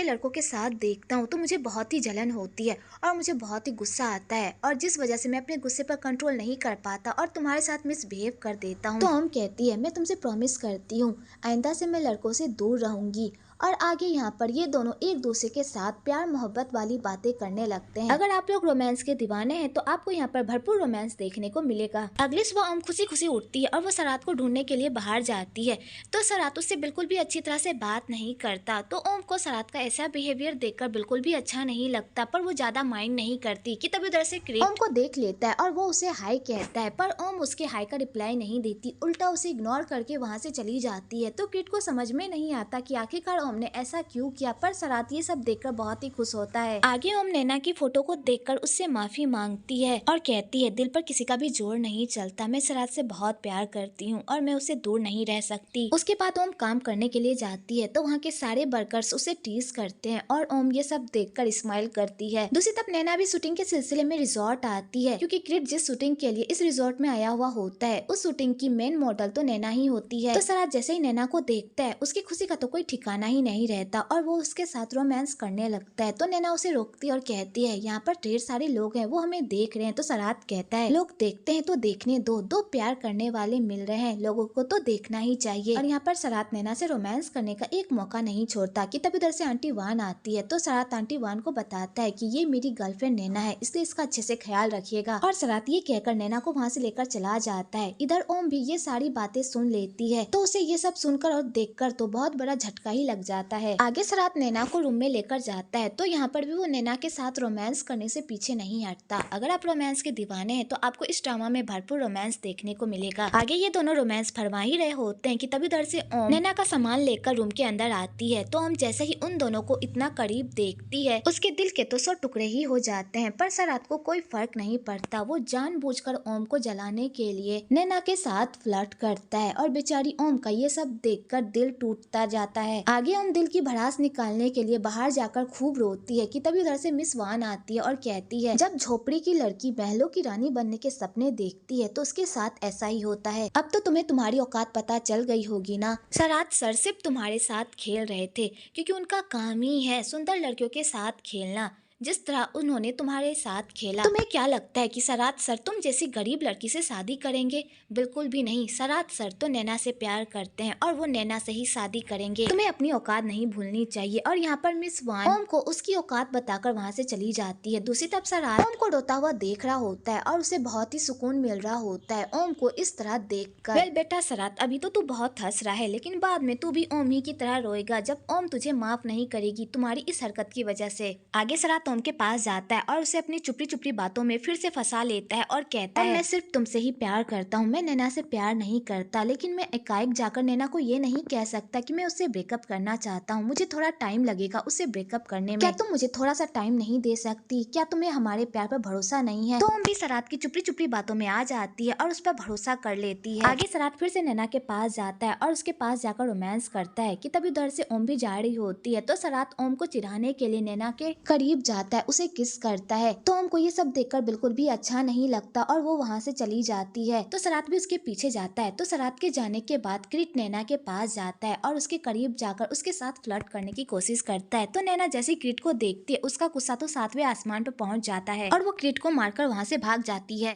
लड़कों के साथ देखता हूँ तो मुझे बहुत ही जलन होती है और मुझे बहुत ही गुस्सा आता है, और जिस वजह से मैं अपने गुस्से पर कंट्रोल नहीं कर पाता और तुम्हारे साथ मिसबिहेव कर देता हूँ। तो हम कहती है, मैं तुमसे प्रॉमिस करती हूँ आइंदा से मैं लड़कों से दूर रहूंगी। और आगे यहाँ पर ये दोनों एक दूसरे के साथ प्यार मोहब्बत वाली बातें करने लगते हैं। अगर आप लोग रोमांस के दीवाने हैं तो आपको यहाँ पर भरपूर रोमांस देखने को मिलेगा। अगली सुबह ओम खुशी खुशी उठती है और वो सरात को ढूंढने के लिए बाहर जाती है। तो सरात उससे बिल्कुल भी अच्छी तरह से बात नहीं करता। तो ओम को सरात का ऐसा बिहेवियर देखकर बिल्कुल भी अच्छा नहीं लगता, पर वो ज्यादा माइंड नहीं करती कि तभी उधर से क्रिट ओम को देख लेता है और वो उसे हाई कहता है, पर ओम उसके हाई का रिप्लाई नहीं देती, उल्टा उसे इग्नोर करके वहाँ से चली जाती है। तो किट को समझ में नहीं आता कि आखिरकार ओम ने ऐसा क्यों किया, पर सरात ये सब देखकर बहुत ही खुश होता है। आगे ओम नैना की फोटो को देखकर उससे माफी मांगती है और कहती है, दिल पर किसी का भी जोर नहीं चलता, मैं सरात से बहुत प्यार करती हूँ और मैं उससे दूर नहीं रह सकती। उसके बाद ओम काम करने के लिए जाती है तो वहाँ के सारे वर्कर्स उसे टीज करते हैं और ओम ये सब देखकर स्माइल करती है। दूसरी तरफ नैना भी शूटिंग के सिलसिले में रिजॉर्ट आती है क्योंकि क्रिट जिस शूटिंग के लिए इस रिजॉर्ट में आया हुआ होता है उस शूटिंग की मेन मॉडल तो नैना ही होती है। तो सरात जैसे ही नैना को देखता है उसकी खुशी का तो कोई ठिकाना ही ही नहीं रहता और वो उसके साथ रोमांस करने लगता है। तो नैना उसे रोकती है और कहती है यहाँ पर ढेर सारे लोग हैं, वो हमें देख रहे हैं। तो सरात कहता है लोग देखते हैं तो देखने दो, दो प्यार करने वाले मिल रहे हैं, लोगों को तो देखना ही चाहिए। और यहाँ पर सरात नैना से रोमांस करने का एक मौका नहीं छोड़ता कि तभी उधर से आंटी वान आती है। तो सरात आंटी वान को बताता है कि ये मेरी गर्लफ्रेंड नैना है, इसलिए इसका अच्छे से ख्याल रखिएगा। और सरात ये कहकर नैना को वहाँ से लेकर चला जाता है। इधर ओम भी ये सारी बातें सुन लेती है, तो उसे ये सब सुनकर और देखकर तो बहुत बड़ा झटका ही लग जाता है। आगे सरात नैना को रूम में लेकर जाता है, तो यहाँ पर भी वो नैना के साथ रोमांस करने से पीछे नहीं हटता। अगर आप रोमांस के दीवाने हैं तो आपको इस ड्रामा में भरपूर रोमांस देखने को मिलेगा। आगे ये दोनों रोमांस फरमा ही रहे होते हैं कि तभी उधर से ओम नैना का सामान लेकर रूम के अंदर आती है। तो ओम जैसे ही उन दोनों को इतना करीब देखती है, उसके दिल के तो 100 टुकड़े ही हो जाते हैं। पर सरात को कोई फर्क नहीं पड़ता, वो जानबूझकर ओम को जलाने के लिए नैना के साथ फ्लर्ट करता है और बेचारी ओम का ये सब देखकर दिल टूटता जाता है। आगे ओम दिल की भड़ास निकालने के लिए बाहर जाकर खूब रोती है कि तभी उधर से मिस वान आती है और कहती है जब झोपड़ी की लड़की महलों की रानी बनने के सपने देखती है तो उसके साथ ऐसा ही होता है। अब तो तुम्हें तुम्हारी औकात पता चल गई होगी ना। सरात सर सिर्फ तुम्हारे साथ खेल रहे थे, क्योंकि उनका काम ही है सुंदर लड़कियों के साथ खेलना, जिस तरह उन्होंने तुम्हारे साथ खेला। तुम्हें क्या लगता है कि सरात सर तुम जैसी गरीब लड़की से शादी करेंगे? बिल्कुल भी नहीं। सरात सर तो नैना से प्यार करते हैं और वो नैना से ही शादी करेंगे। तुम्हें अपनी औकात नहीं भूलनी चाहिए। और यहाँ पर मिस वान ओम को उसकी औकात बताकर वहाँ से चली जाती है। दूसरी तरफ सरात ओम को रोता हुआ देख रहा होता है और उसे बहुत ही सुकून मिल रहा होता है ओम को इस तरह देखकर। वेल बेटा सरात, अभी तो तू बहुत हंस रहा है, लेकिन बाद में तू भी ओम ही की तरह रोएगा जब ओम तुझे माफ नहीं करेगी तुम्हारी इस हरकत की वजह से। आगे सरात ओम के पास जाता है और उसे अपनी चुपड़ी चुपड़ी बातों में फिर से फंसा लेता है और कहता है मैं सिर्फ तुमसे ही प्यार करता हूँ, मैं नैना से प्यार नहीं करता। लेकिन मैं एकाएक जाकर नैना को ये नहीं कह सकता कि मैं उससे ब्रेकअप करना चाहता हूँ, मुझे थोड़ा टाइम लगेगा उससे ब्रेकअप करने में। क्या तुम मुझे थोड़ा सा टाइम नहीं दे सकती? क्या तुम्हें हमारे प्यार पर भरोसा नहीं है? तो ओम भी सरात की चुपड़ी चुपड़ी बातों में आ जाती है और उस पर भरोसा कर लेती है। आगे सरात फिर से नैना के पास जाता है और उसके पास जाकर रोमांस करता है कि तभी उधर से ओम भी जा रही होती है। तो सरात ओम को चिढ़ाने के लिए नैना के करीब जाता है, उसे किस करता है। तो ओम को ये सब देखकर बिल्कुल भी अच्छा नहीं लगता और वो वहाँ से चली जाती है। तो सरात भी उसके पीछे जाता है। तो सरात के जाने के बाद क्रिट नैना के पास जाता है और उसके करीब जाकर उसके साथ फ्लर्ट करने की कोशिश करता है। तो नैना जैसे क्रिट को देखती है उसका गुस्सा तो 7वें आसमान पर पहुंच जाता है और वो क्रिट को मारकर वहाँ से भाग जाती है।